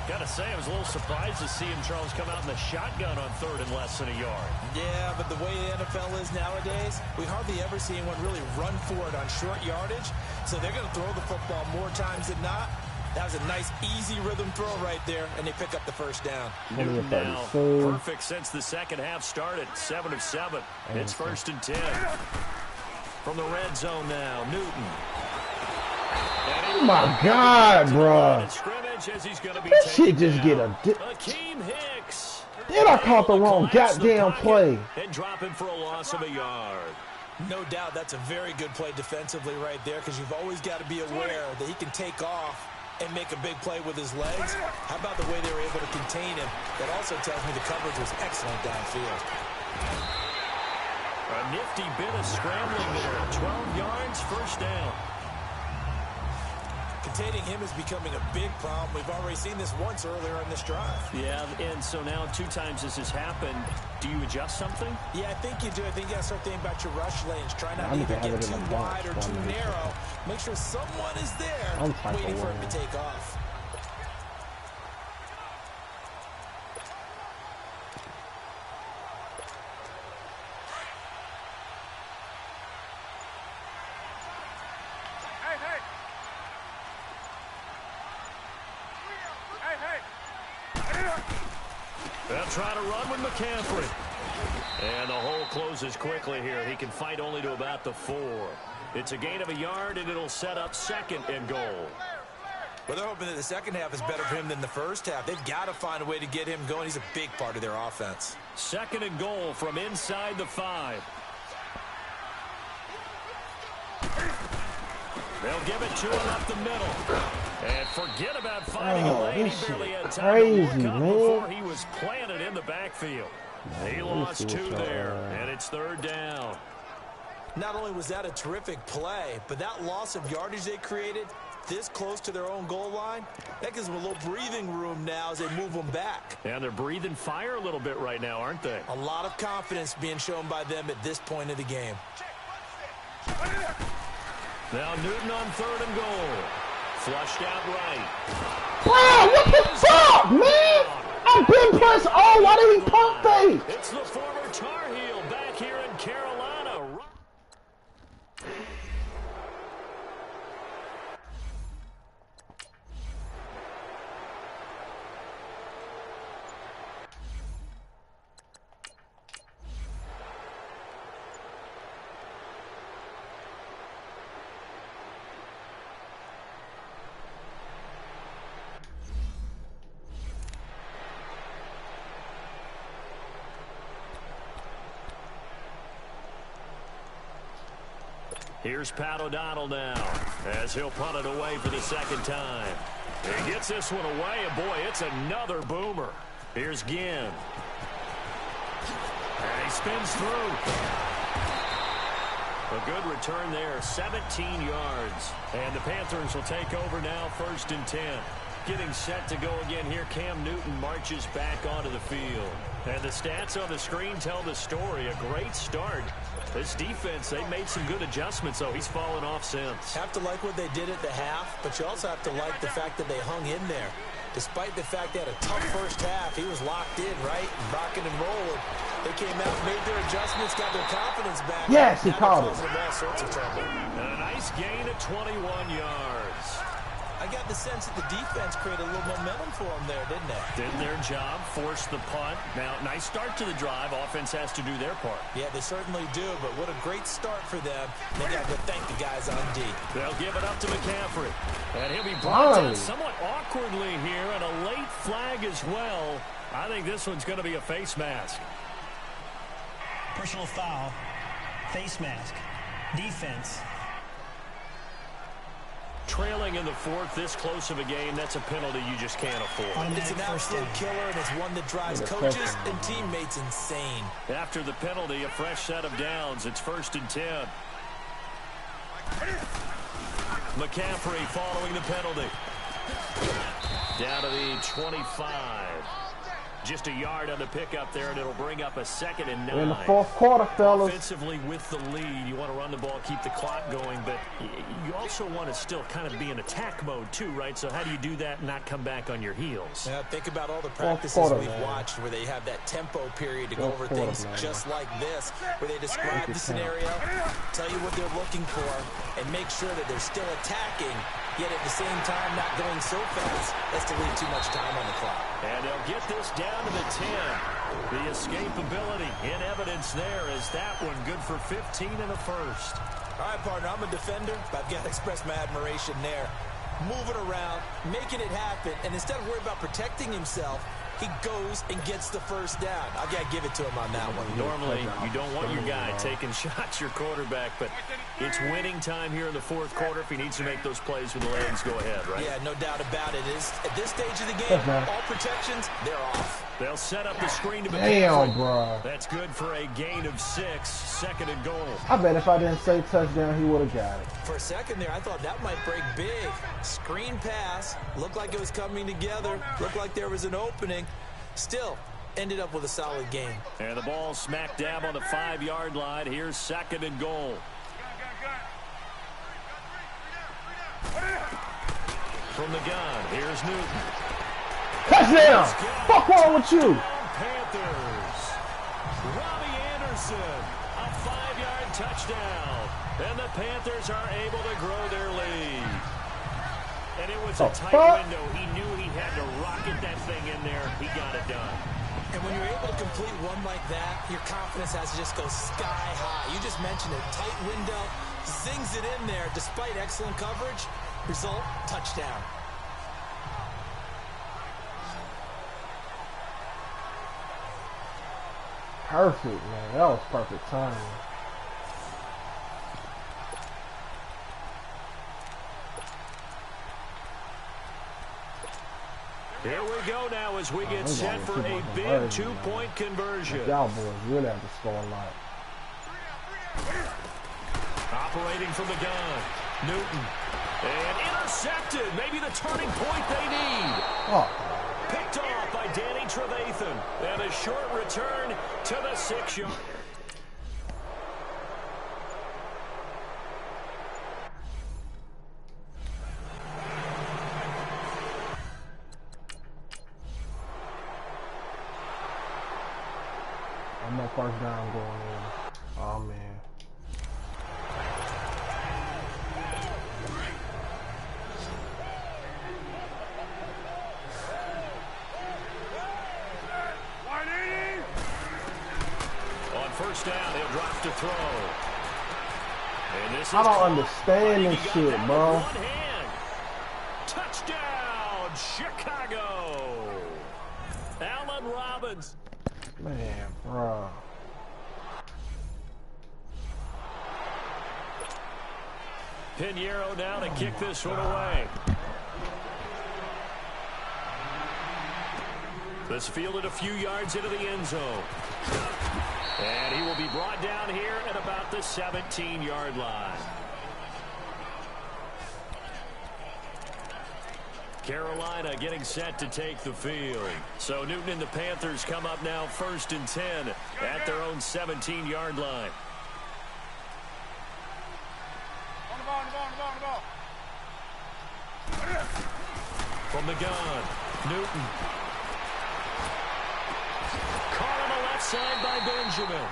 Gotta say, I was a little surprised to see him, Charles, come out in the shotgun on 3rd and less than a yard. Yeah, but the way the NFL is nowadays, we hardly ever see anyone really run for it on short yardage. So they're going to throw the football more times than not. That was a nice, easy rhythm throw right there, and they pick up the first down. Newton now, perfect since the second half started. 7 of 7. It's 1st and 10. From the red zone now, Newton. Oh my God, bro. That shit just get a... Then I caught the wrong goddamn play. And drop him for a loss of a yard. No doubt that's a very good play defensively right there because you've always got to be aware that he can take off and make a big play with his legs. How about the way they were able to contain him? That also tells me the coverage was excellent downfield. A nifty bit of scrambling there. 12 yards, first down. Containing him is becoming a big problem. We've already seen this once earlier in this drive. Yeah, and so now 2 times this has happened. Do you adjust something? Yeah, I think you do. I think you got to start thinking about your rush lanes. Try not to either get too wide or too narrow. Make sure someone is there waiting for him to take off. They'll try to run with McCaffrey. And the hole closes quickly here. He can fight only to about the 4. It's a gain of a yard, and it'll set up 2nd and goal. Well, they're hoping that the second half is better for him than the first half. They've got to find a way to get him going. He's a big part of their offense. 2nd and goal from inside the 5. They'll give it to him up the middle. And forget about finding a lane. He barely had time crazy, to work up man. before he was planted in the backfield. He lost 2 there, and it's 3rd down. Not only was that a terrific play, but that loss of yardage they created this close to their own goal line, that gives them a little breathing room now as they move them back. And they're breathing fire a little bit right now, aren't they? A lot of confidence being shown by them at this point of the game. Now Newton on 3rd and goal. Flushed out right. Wow, what the fuck, man? I've been pressed. Oh, why did he pump fake? It's the former Tar Heel back here in Carolina. Here's Pat O'Donnell now as he'll punt it away for the 2nd time. He gets this one away, and boy, it's another boomer. Here's Ginn. And he spins through. A good return there, 17 yards. And the Panthers will take over now, 1st and 10. Getting set to go again here, Cam Newton marches back onto the field. And the stats on the screen tell the story. A great start. This defense, they made some good adjustments, so he's fallen off since. Have to like what they did at the half, but you also have to like the fact that they hung in there. Despite the fact they had a tough first half, he was locked in, right? Rocking and rolling. They came out, made their adjustments, got their confidence back. Yes, he caught it. All sorts of trouble. And a nice gain of 21 yards. I got the sense that the defense created a little momentum for them there, didn't they? Did their job, forced the punt. Now, nice start to the drive. Offense has to do their part. Yeah, they certainly do, but what a great start for them. They got to thank the guys on D. They'll give it up to McCaffrey. And he'll be brought down somewhat awkwardly here, and a late flag as well. I think this one's going to be a face mask. Personal foul, face mask, defense. Trailing in the 4th, this close of a game, that's a penalty you just can't afford. It's an absolute killer, and it's one that drives coaches and teammates insane. After the penalty, a fresh set of downs. It's 1st and 10. McCaffrey following the penalty. Down to the 25. Just a yard on the pickup there, and it'll bring up a 2nd and 9. In the 4th quarter, fellas. Offensively with the lead, you want to run the ball, keep the clock going, but you also want to still kind of be in attack mode too, right? So how do you do that and not come back on your heels? Yeah, think about all the practices we've watched where they have that tempo period to go over things just like this, where they describe the scenario, tell you what they're looking for, and make sure that they're still attacking, yet at the same time not going so fast as to leave too much time on the clock. And they'll get this down to the 10. The escapability in evidence there is that one good for 15 and a 1st. All right, partner, I'm a defender, but I've got to express my admiration there. Moving around, making it happen, and instead of worrying about protecting himself, he goes and gets the 1st down. I've got to give it to him on that one. Normally, you don't want your guy taking shots, your quarterback, but it's winning time here in the 4th quarter. If he needs to make those plays with the legs, go ahead, right? Yeah, no doubt about it. At this stage of the game, all protections, they're off. They'll set up the screen to McCaffrey. Damn, bro. That's good for a gain of 6, 2nd and goal. I bet if I didn't say touchdown, he would have got it. For a second there, I thought that might break big. Screen pass. Looked like it was coming together. Looked like there was an opening. Still, ended up with a solid game. And the ball smack dab on the 5-yard line. Here's 2nd and goal. From the gun, here's Newton. Touchdown! Fuck wrong with you? Panthers. Robbie Anderson, a 5-yard touchdown. And the Panthers are able to grow their lead. And it was a tight window. He knew he had to rocket that thing in there. He got it done. And when you're able to complete one like that, your confidence has to just go sky high. You just mentioned it. Tight window. Zings it in there despite excellent coverage. Result, touchdown. Perfect, man. That was perfect timing. as we get set for a big two-point conversion. Y'all boys really have to score a lot. Operating from the gun, Newton. And intercepted. Maybe the turning point they need. Oh. Picked off by Danny Trevathan. And a short return to the 6-yard. I'm not first down going in. Oh, man. On first down, he'll drop to throw. And this is I don't understand this shit, bro. One hand. Touchdown, Chicago. Allen Robinson. Man, bro. Pinheiro now to kick this one away. This fielded a few yards into the end zone. And he will be brought down here at about the 17-yard line. Carolina getting set to take the field. So Newton and the Panthers come up now 1st and 10 at their own 17-yard line. From the gun, Newton. Caught on the left side by Benjamin.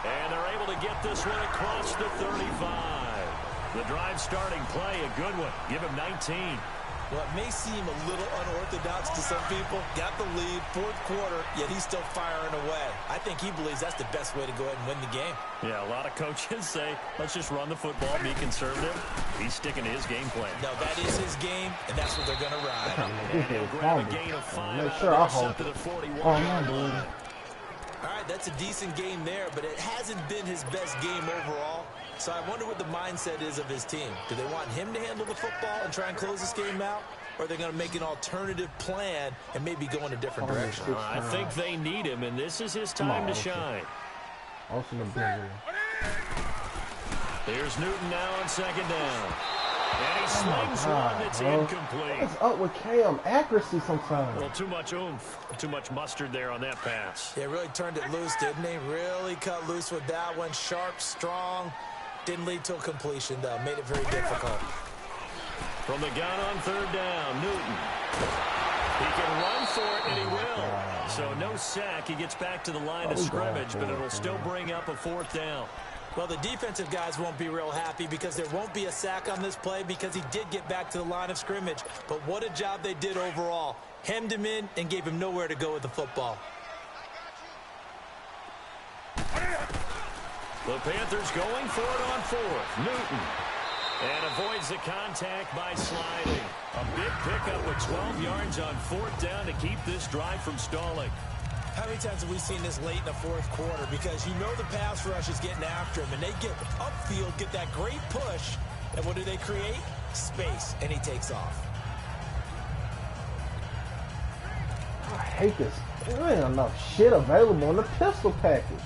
And they're able to get this one across the 35. The drive starting play, a good one. Give him 19. Well, it may seem a little unorthodox to some people. Got the lead, 4th quarter, yet he's still firing away. I think he believes that's the best way to go ahead and win the game. Yeah, a lot of coaches say, let's just run the football, be conservative. He's sticking to his game plan. No, that is his game, and that's what they're going to ride. And he'll grab a gain of 5 Make sure I hold to the 41. Oh, man, dude. All right, that's a decent game there, but it hasn't been his best game overall. So I wonder what the mindset is of his team. Do they want him to handle the football and try and close this game out? Or are they going to make an alternative plan and maybe go in a different direction? I think they need him, and this is his time to shine. Also the bigger. There's Newton now on 2nd down. And he slings one that's incomplete. What's up with Cam? Accuracy sometimes. Well, too much oomph, too much mustard there on that pass. Yeah, really turned it loose, didn't he? Really cut loose with that one. Sharp, strong. Didn't lead to a completion, though. Made it very difficult. From the gun on 3rd down, Newton. He can run for it, and he will. So no sack. He gets back to the line of scrimmage, but it'll still bring up a 4th down. Well, the defensive guys won't be real happy because there won't be a sack on this play because he did get back to the line of scrimmage. But what a job they did overall. Hemmed him in and gave him nowhere to go with the football. The Panthers going for it on 4th. Newton. And avoids the contact by sliding. A big pickup with 12 yards on 4th down to keep this drive from stalling. How many times have we seen this late in the 4th quarter? Because you know the pass rush is getting after him, and they get upfield, get that great push, and what do they create? Space, and he takes off. I hate this. There ain't enough shit available in the pistol package.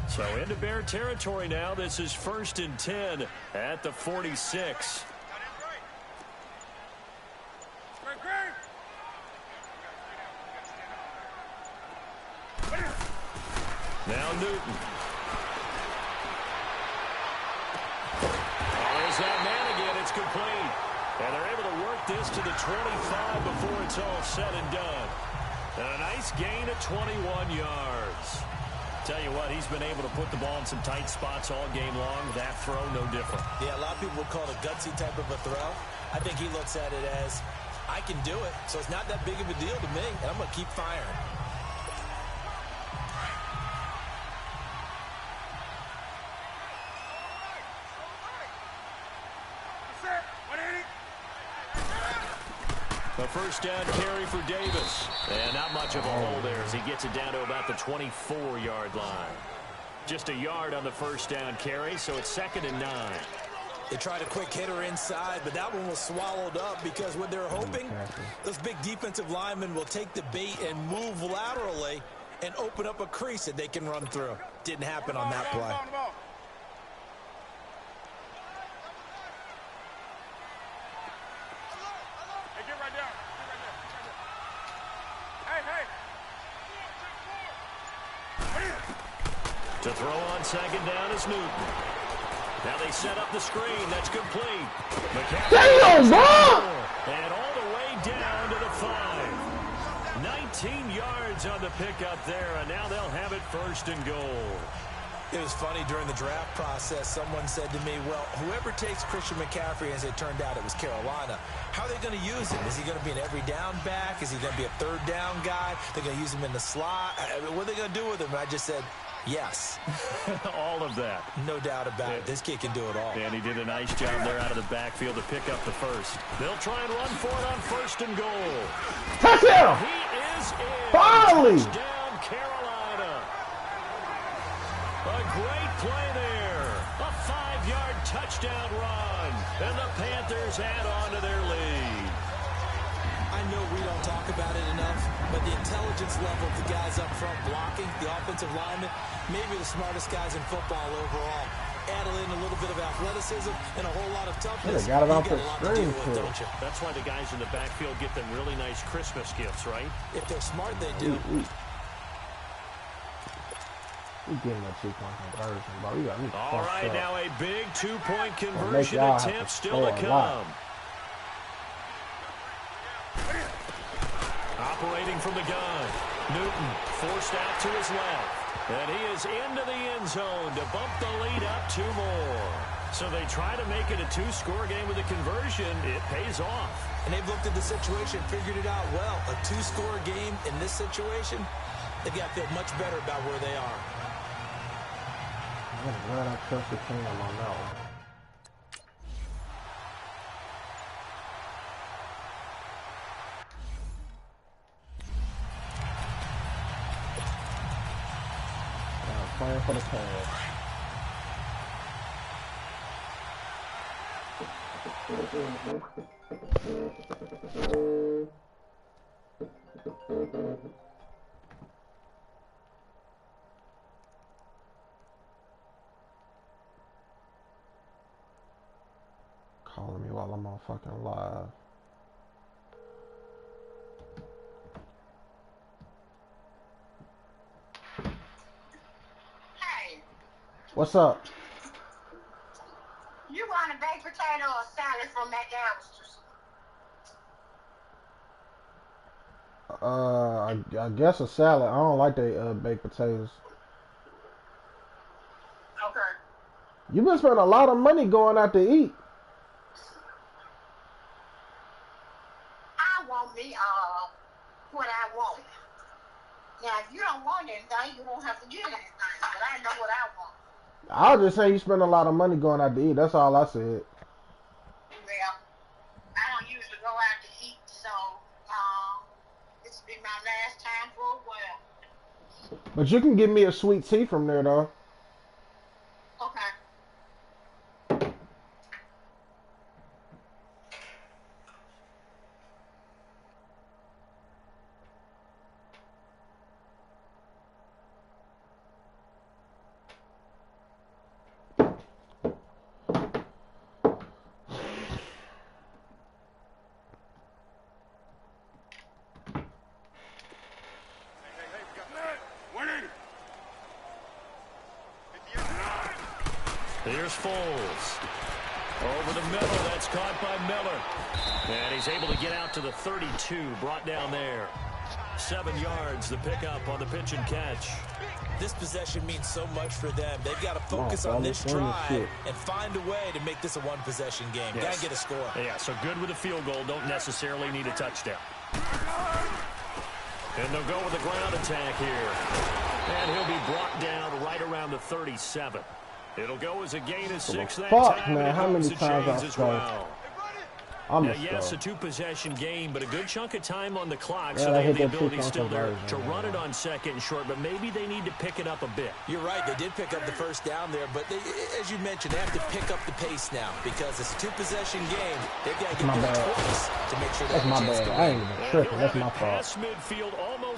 So into Bear territory now. This is 1st and 10 at the 46. Now Newton. There's that man again. It's complete. And they're able to work this to the 25 before it's all said and done. And a nice gain of 21 yards. Tell you what, he's been able to put the ball in some tight spots all game long. That throw, no different. Yeah, a lot of people would call it a gutsy type of a throw. I think he looks at it as, I can do it, so it's not that big of a deal to me, and I'm going to keep firing. A 1st down carry for Davis. And not much of a hole there as he gets it down to about the 24-yard line. Just a yard on the 1st down carry, so it's 2nd and 9. They tried a quick hitter inside, but that one was swallowed up because what they're hoping, those big defensive linemen will take the bait and move laterally and open up a crease that they can run through. Didn't happen on that play. To throw on second down is Newton. Now they set up the screen. That's complete. Damn, and all the way down to the 5. 19 yards on the pickup there, and now they'll have it first and goal. It was funny during the draft process. Someone said to me, well, whoever takes Christian McCaffrey, as it turned out it was Carolina, how are they going to use him? Is he going to be an every down back? Is he going to be a third down guy? They're going to use him in the slot? What are they going to do with him? And I just said, yes. All of that. No doubt about it. This kid can do it all. And he did a nice job there out of the backfield to pick up the first. They'll try and run for it on first and goal. Touchdown! He is in. Finally! Touchdown, Carolina. A great play there. A 5-yard touchdown run. And the Panthers add on to their lead. I know we don't talk about it enough, but the intelligence level of the guys up front blocking, the offensive linemen, maybe the smartest guys in football overall. Add in a little bit of athleticism and a whole lot of toughness. Got it off the screen. That's why the guys in the backfield get them really nice Christmas gifts, right? If they're smart, they do. We getting that 2-point conversion, bro. We got me all right, up. now a big 2-point conversion attempt still to come. Operating from the gun. Newton forced out to his left. And he is into the end zone to bump the lead up 2 more. So they try to make it a 2-score game with a conversion. It pays off. And they've looked at the situation, figured it out well. A 2-score game in this situation, they've got to feel much better about where they are. I'm glad I trust the team on that one. Playing for the Panthers. Calling me while I'm on fucking live. What's up? You want a baked potato or salad from McAllister's? I guess a salad. I don't like the baked potatoes. Okay. You've been spending a lot of money going out to eat. I want me what I want. Now, if you don't want anything, you don't have to get anything. But I know what I want. I was just saying you spend a lot of money going out to eat. That's all I said. Well, I don't usually go out to eat, so this will be my last time for a while. But you can give me a sweet tea from there, though. Okay. Here's Foles. Over the middle, that's caught by Miller. And he's able to get out to the 32, brought down there. 7 yards, the pickup on the pitch and catch. This possession means so much for them. They've got to focus on this drive and find a way to make this a one-possession game. Yes. Got to get a score. Yeah, so good with a field goal. Don't necessarily need a touchdown. And they'll go with the ground attack here. And he'll be brought down right around the 37. It'll go as a gain of 6 that time. Man, how many times I Yes, a two-possession game, but a good chunk of time on the clock, so they have the ability still there to run it on second and short, but maybe they need to pick it up a bit. You're right. They did pick up the first down there, but they, as you mentioned, they have to pick up the pace now because it's a two-possession game. They've got to get there twice to make sure that's my bad. I ain't even tripping. That's my fault.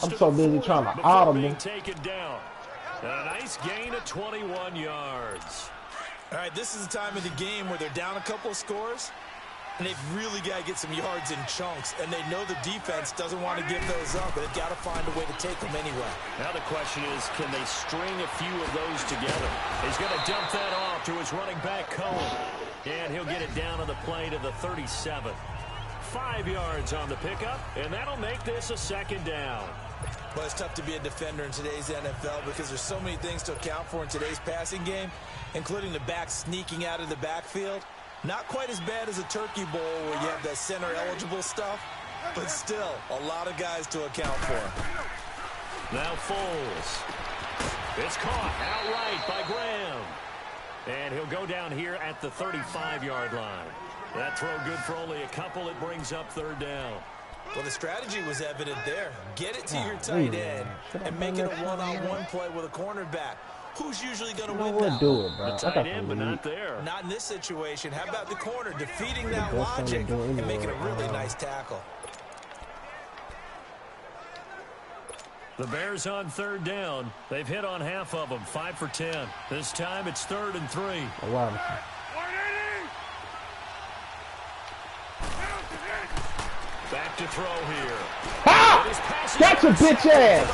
I'm so busy trying to audible. Taken down. A nice gain of 21 yards. All right, this is the time of the game where they're down a couple of scores, and they've really got to get some yards in chunks, and they know the defense doesn't want to give those up, but they've got to find a way to take them anyway. Now the question is, can they string a few of those together? He's going to dump that off to his running back, Cohen, and he'll get it down on the play to the 37. 5 yards on the pickup, and that'll make this a second down. Well, it's tough to be a defender in today's NFL because there's so many things to account for in today's passing game, including the back sneaking out of the backfield. Not quite as bad as a turkey bowl where you have that center-eligible stuff, but still a lot of guys to account for. Now Foles. It's caught outright by Graham. And he'll go down here at the 35-yard line. That throw good for only a couple. It brings up third down. Well, the strategy was evident there. Get it to your tight end and make it a one-on-one play with a cornerback. Who's usually going to win now? The tight end, but not there. Not in this situation. How about the corner defeating that logic and making a really nice tackle? The Bears on third down. They've hit on half of them, 5 for 10. This time it's 3rd and 3. Oh, wow. Back to throw here. Ha! Gotcha, bitch ass!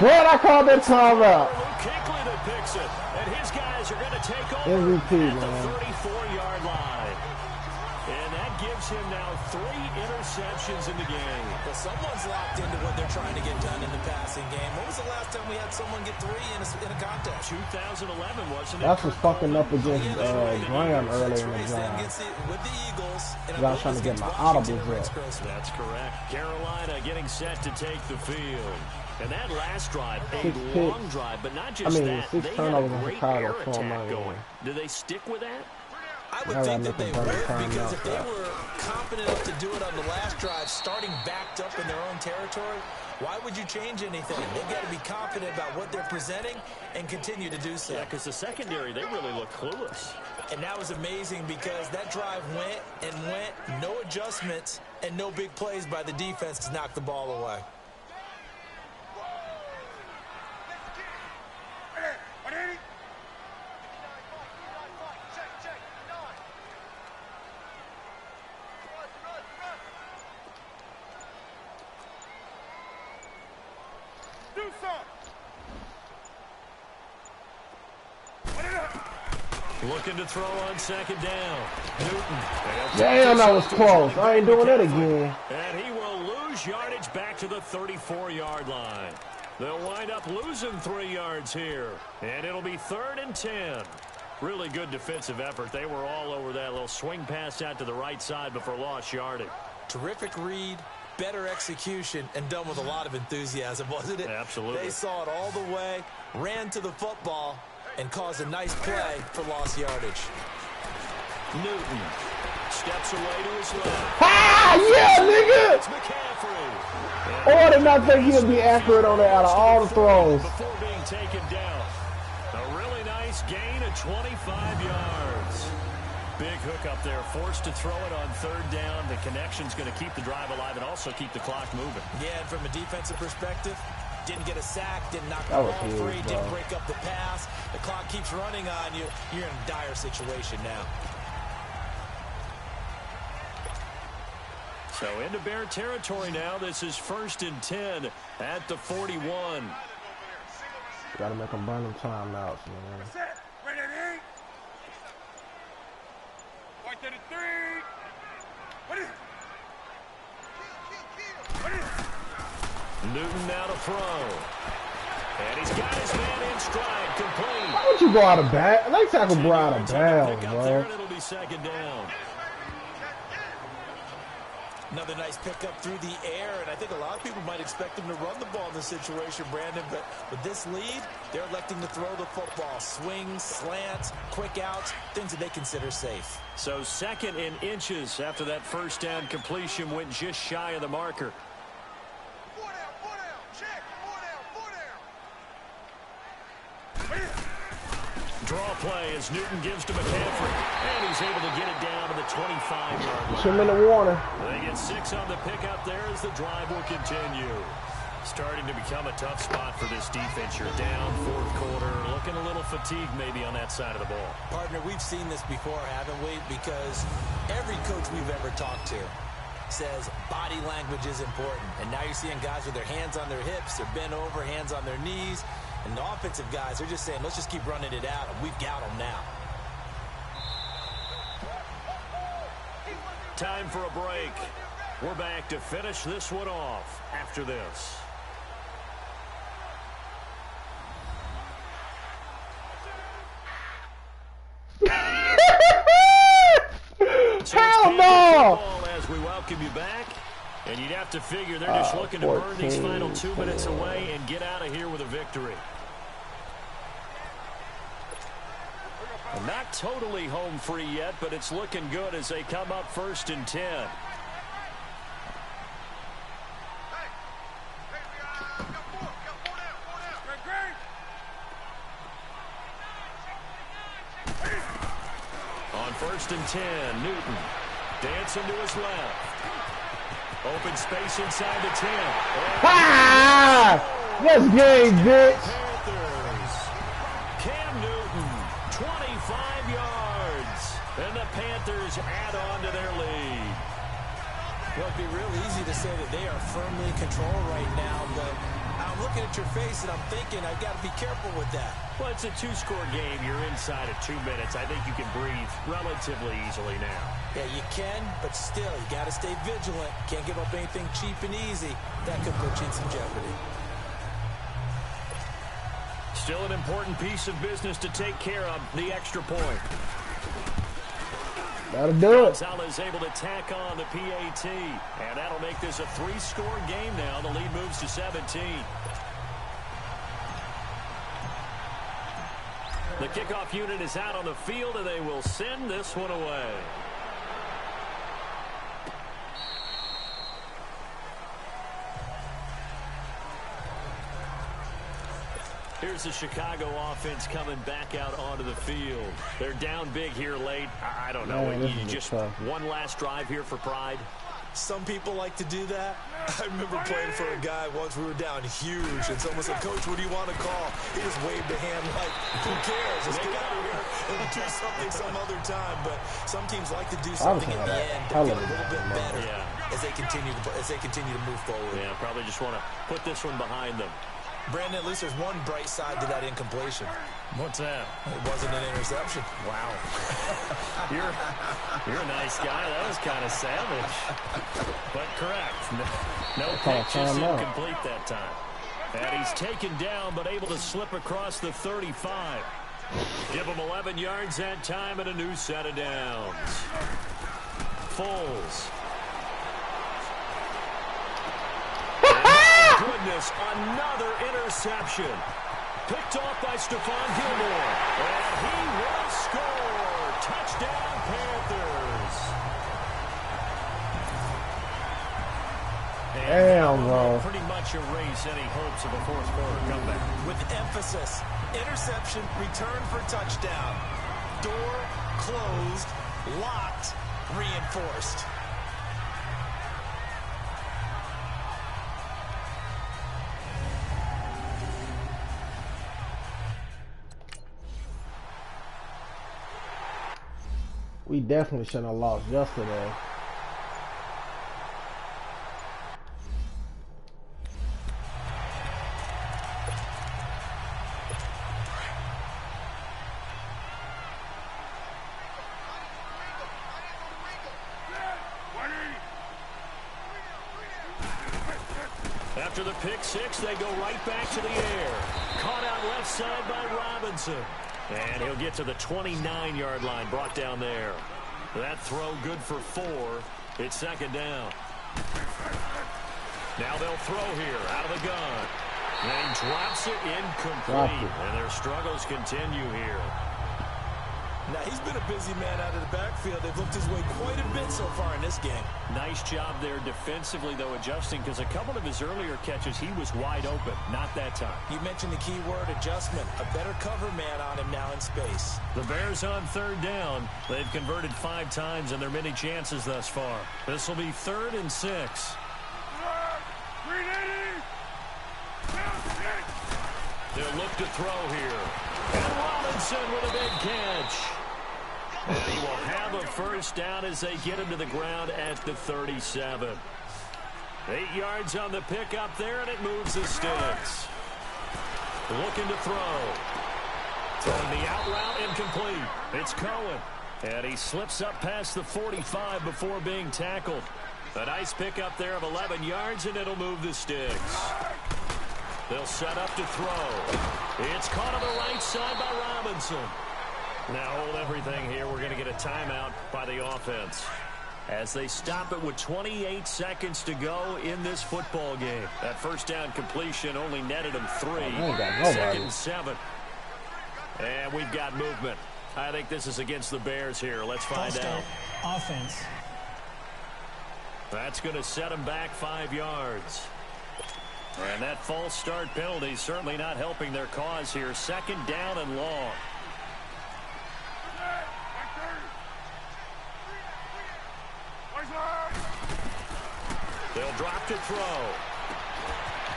Glad I called that time out. Picks it, and his guys are going to take over MVP, at the 34-yard line. And that gives him now 3 interceptions in the game. Well, someone's locked into what they're trying to get done in the passing game. When was the last time we had someone get 3 in a contest? 2011, wasn't it? That's what's fucking up against Graham earlier in the drive. With the Eagles. I was trying to get my audibles up. That's correct. Carolina getting set to take the field. And that last drive, a long drive, but not just that, they had a great air attack going. Do they stick with that? I would think that they would, because if they were confident enough to do it on the last drive, starting backed up in their own territory, why would you change anything? They've got to be confident about what they're presenting and continue to do so. Yeah, because the secondary, they really look clueless. And that was amazing because that drive went and went, no adjustments, and no big plays by the defense to knock the ball away. Looking to throw on second down. Newton. Damn, that was close. I ain't doing that again. And he will lose yardage back to the 34-yard line. They'll wind up losing 3 yards here. And it'll be 3rd and 10. Really good defensive effort. They were all over that little swing pass out to the right side before lost yardage. Terrific read, better execution, and done with a lot of enthusiasm, wasn't it? Absolutely. They saw it all the way, ran to the football, and caused a nice play for lost yardage. Newton steps away to his left. Ah, yeah, nigga! Oh, I did not think he'd be accurate on that out of all the throws. Before being taken down. A really nice gain of 25 yards. Big hook up there, forced to throw it on 3rd down. The connection's going to keep the drive alive and also keep the clock moving. Yeah, and from a defensive perspective, didn't get a sack, didn't knock the ball free, didn't break up the pass. The clock keeps running on you. You're in a dire situation now. So into Bear territory now. This is 1st and 10 at the 41. Gotta make them burn them timeouts, man. Newton now to throw. And he's got his man in stride, complete. Why would you go out of bounds? I like tackle bro out of bounds, bro. It'll be 2nd down. Another nice pickup through the air, and I think a lot of people might expect them to run the ball in this situation, Brandon, but with this lead, they're electing to throw the football. Swings, slants, quick outs, things that they consider safe. So 2nd and inches after that first down completion went just shy of the marker. Draw play as Newton gives to McCaffrey, and he's able to get it down to the 25-yard line. 2-minute warning. They get 6 on the pickup there as the drive will continue. Starting to become a tough spot for this defense. You're down 4th quarter, looking a little fatigued maybe on that side of the ball. Partner, we've seen this before, haven't we? Because every coach we've ever talked to says body language is important. And now you're seeing guys with their hands on their hips, they're bent over, hands on their knees. And the offensive guys, they're just saying, let's just keep running it out, and we've got them now. Time for a break. We're back to finish this one off after this. Hell no! As we welcome you back. And you'd have to figure they're just looking to burn these final 2 minutes away and get out of here with a victory. Not totally home free yet, but it's looking good as they come up 1st and 10. On 1st and 10, Newton dancing to his left. Open space inside the 10. Ah! Let's game, bitch. Panthers. Cam Newton, 25 yards. And the Panthers add on to their lead. Well, it'd be real easy to say that they are firmly in control right now, but I'm looking at your face and I'm thinking I've got to be careful with that. Well, it's a 2-score game. You're inside of 2 minutes. I think you can breathe relatively easily now. Yeah, you can, but still, you got to stay vigilant. Can't give up anything cheap and easy. That could put you in some jeopardy. Still an important piece of business to take care of, the extra point. Gotta do it. Gonzalez able to tack on the PAT, and that'll make this a 3-score game now. The lead moves to 17. The kickoff unit is out on the field, and they will send this one away. Here's the Chicago offense coming back out onto the field. They're down big here late. I don't know. Man, just one last drive here for pride. Some people like to do that. I remember playing for a guy once. We were down huge, and someone said, "Coach, what do you want to call?" He just waved a hand like, "Who cares? Let's get out of here and we'll do something some other time." But some teams like to do something in the end to get a little bit better as they continue to move forward. Yeah, probably just want to put this one behind them. Brandon, at least there's one bright side to that incompletion. What's that? It wasn't an interception. Wow. You're a nice guy. That was kind of savage. But correct. No pitches incomplete that time. And he's taken down, but able to slip across the 35. Give him 11 yards that time and a new set of downs. Foles. Goodness, another interception. Picked off by Stephon Gilmore. And he will score. Touchdown, Panthers. Damn, bro. Pretty much erase any hopes of a fourth quarter comeback. With emphasis, interception, return for touchdown. Door closed, locked, reinforced. We definitely shouldn't have lost yesterday. After the pick six, they go right back to the air. Caught out left side by Robinson. And he'll get to the 29-yard line, brought down there. That throw good for 4. It's second down. Now they'll throw here out of the gun. And he drops it incomplete. And their struggles continue here. Now, he's been a busy man out of the backfield. They've looked his way quite a bit so far in this game. Nice job there defensively, though, adjusting, because a couple of his earlier catches, he was wide open. Not that time. You mentioned the key word, adjustment. A better cover man on him now in space. The Bears on third down. They've converted 5 times in their many chances thus far. This will be 3rd and 6. They'll look to throw here. And Robinson with a big catch. And he will have a first down as they get him to the ground at the 37. 8 yards on the pickup there, and it moves the sticks. Looking to throw. Throwing the out route, incomplete. It's Cohen. And he slips up past the 45 before being tackled. A nice pickup there of 11 yards, and it'll move the sticks. They'll set up to throw. It's caught on the right side by Robinson. Now hold everything here. We're going to get a timeout by the offense as they stop it with 28 seconds to go in this football game. That first down completion only netted him 3. 2nd and 7. And we've got movement. I think this is against the Bears here. Let's find out. Offense. That's going to set him back 5 yards. And that false start penalty certainly not helping their cause here. 2nd down and long. They'll drop to throw.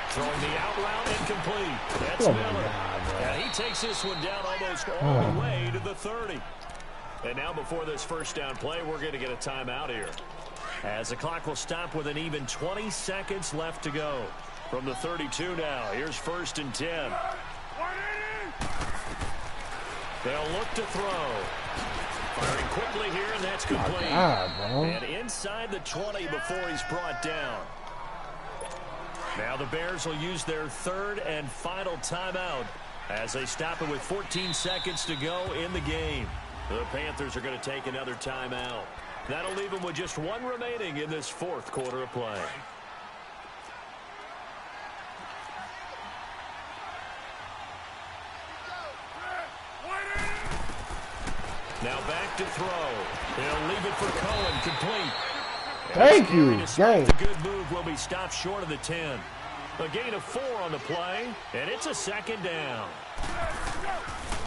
Throwing the out route incomplete. That's Miller. And he takes this one down almost all the way to the 30. And now before this first down play, we're going to get a timeout here, as the clock will stop with an even 20 seconds left to go. From the 32 now, here's 1st and 10. They'll look to throw. Firing quickly here, and that's complete. And inside the 20 before he's brought down. Now the Bears will use their 3rd and final timeout as they stop it with 14 seconds to go in the game. The Panthers are going to take another timeout. That'll leave them with just 1 remaining in this 4th quarter of play. Now back to throw. They'll leave it for Cohen, complete. Thank you. The good move will be stopped short of the 10. A gain of 4 on the play, and it's a 2nd down.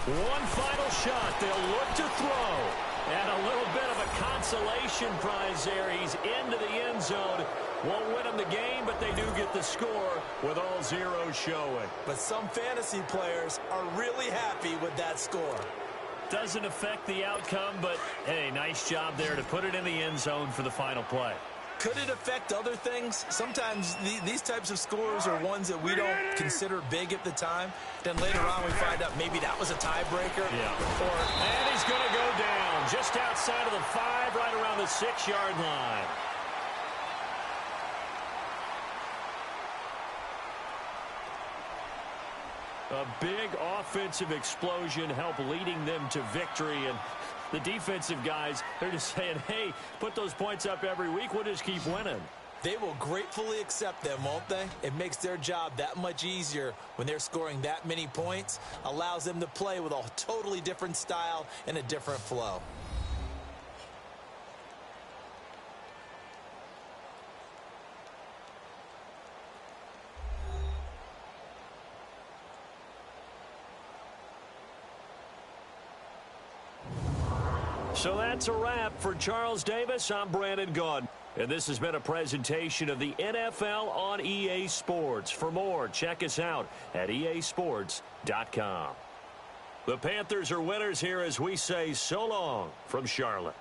One final shot. They'll look to throw. And a little bit of a consolation prize there. He's into the end zone. Won't win them the game, but they do get the score with all zeros showing. But some fantasy players are really happy with that score. Doesn't affect the outcome, but, hey, nice job there to put it in the end zone for the final play. Could it affect other things? Sometimes these types of scores are ones that we don't consider big at the time. Then later on we find out maybe that was a tiebreaker. Yeah. And he's going to go down just outside of the 5, right around the 6-yard line. A big offensive explosion helped leading them to victory, and the defensive guys, they're just saying, hey, put those points up every week, we'll just keep winning. They will gratefully accept them, won't they? It makes their job that much easier when they're scoring that many points, allows them to play with a totally different style and a different flow. So that's a wrap for Charles Davis. I'm Brandon Gaudin, and this has been a presentation of the NFL on EA Sports. For more, check us out at easports.com. The Panthers are winners here as we say so long from Charlotte.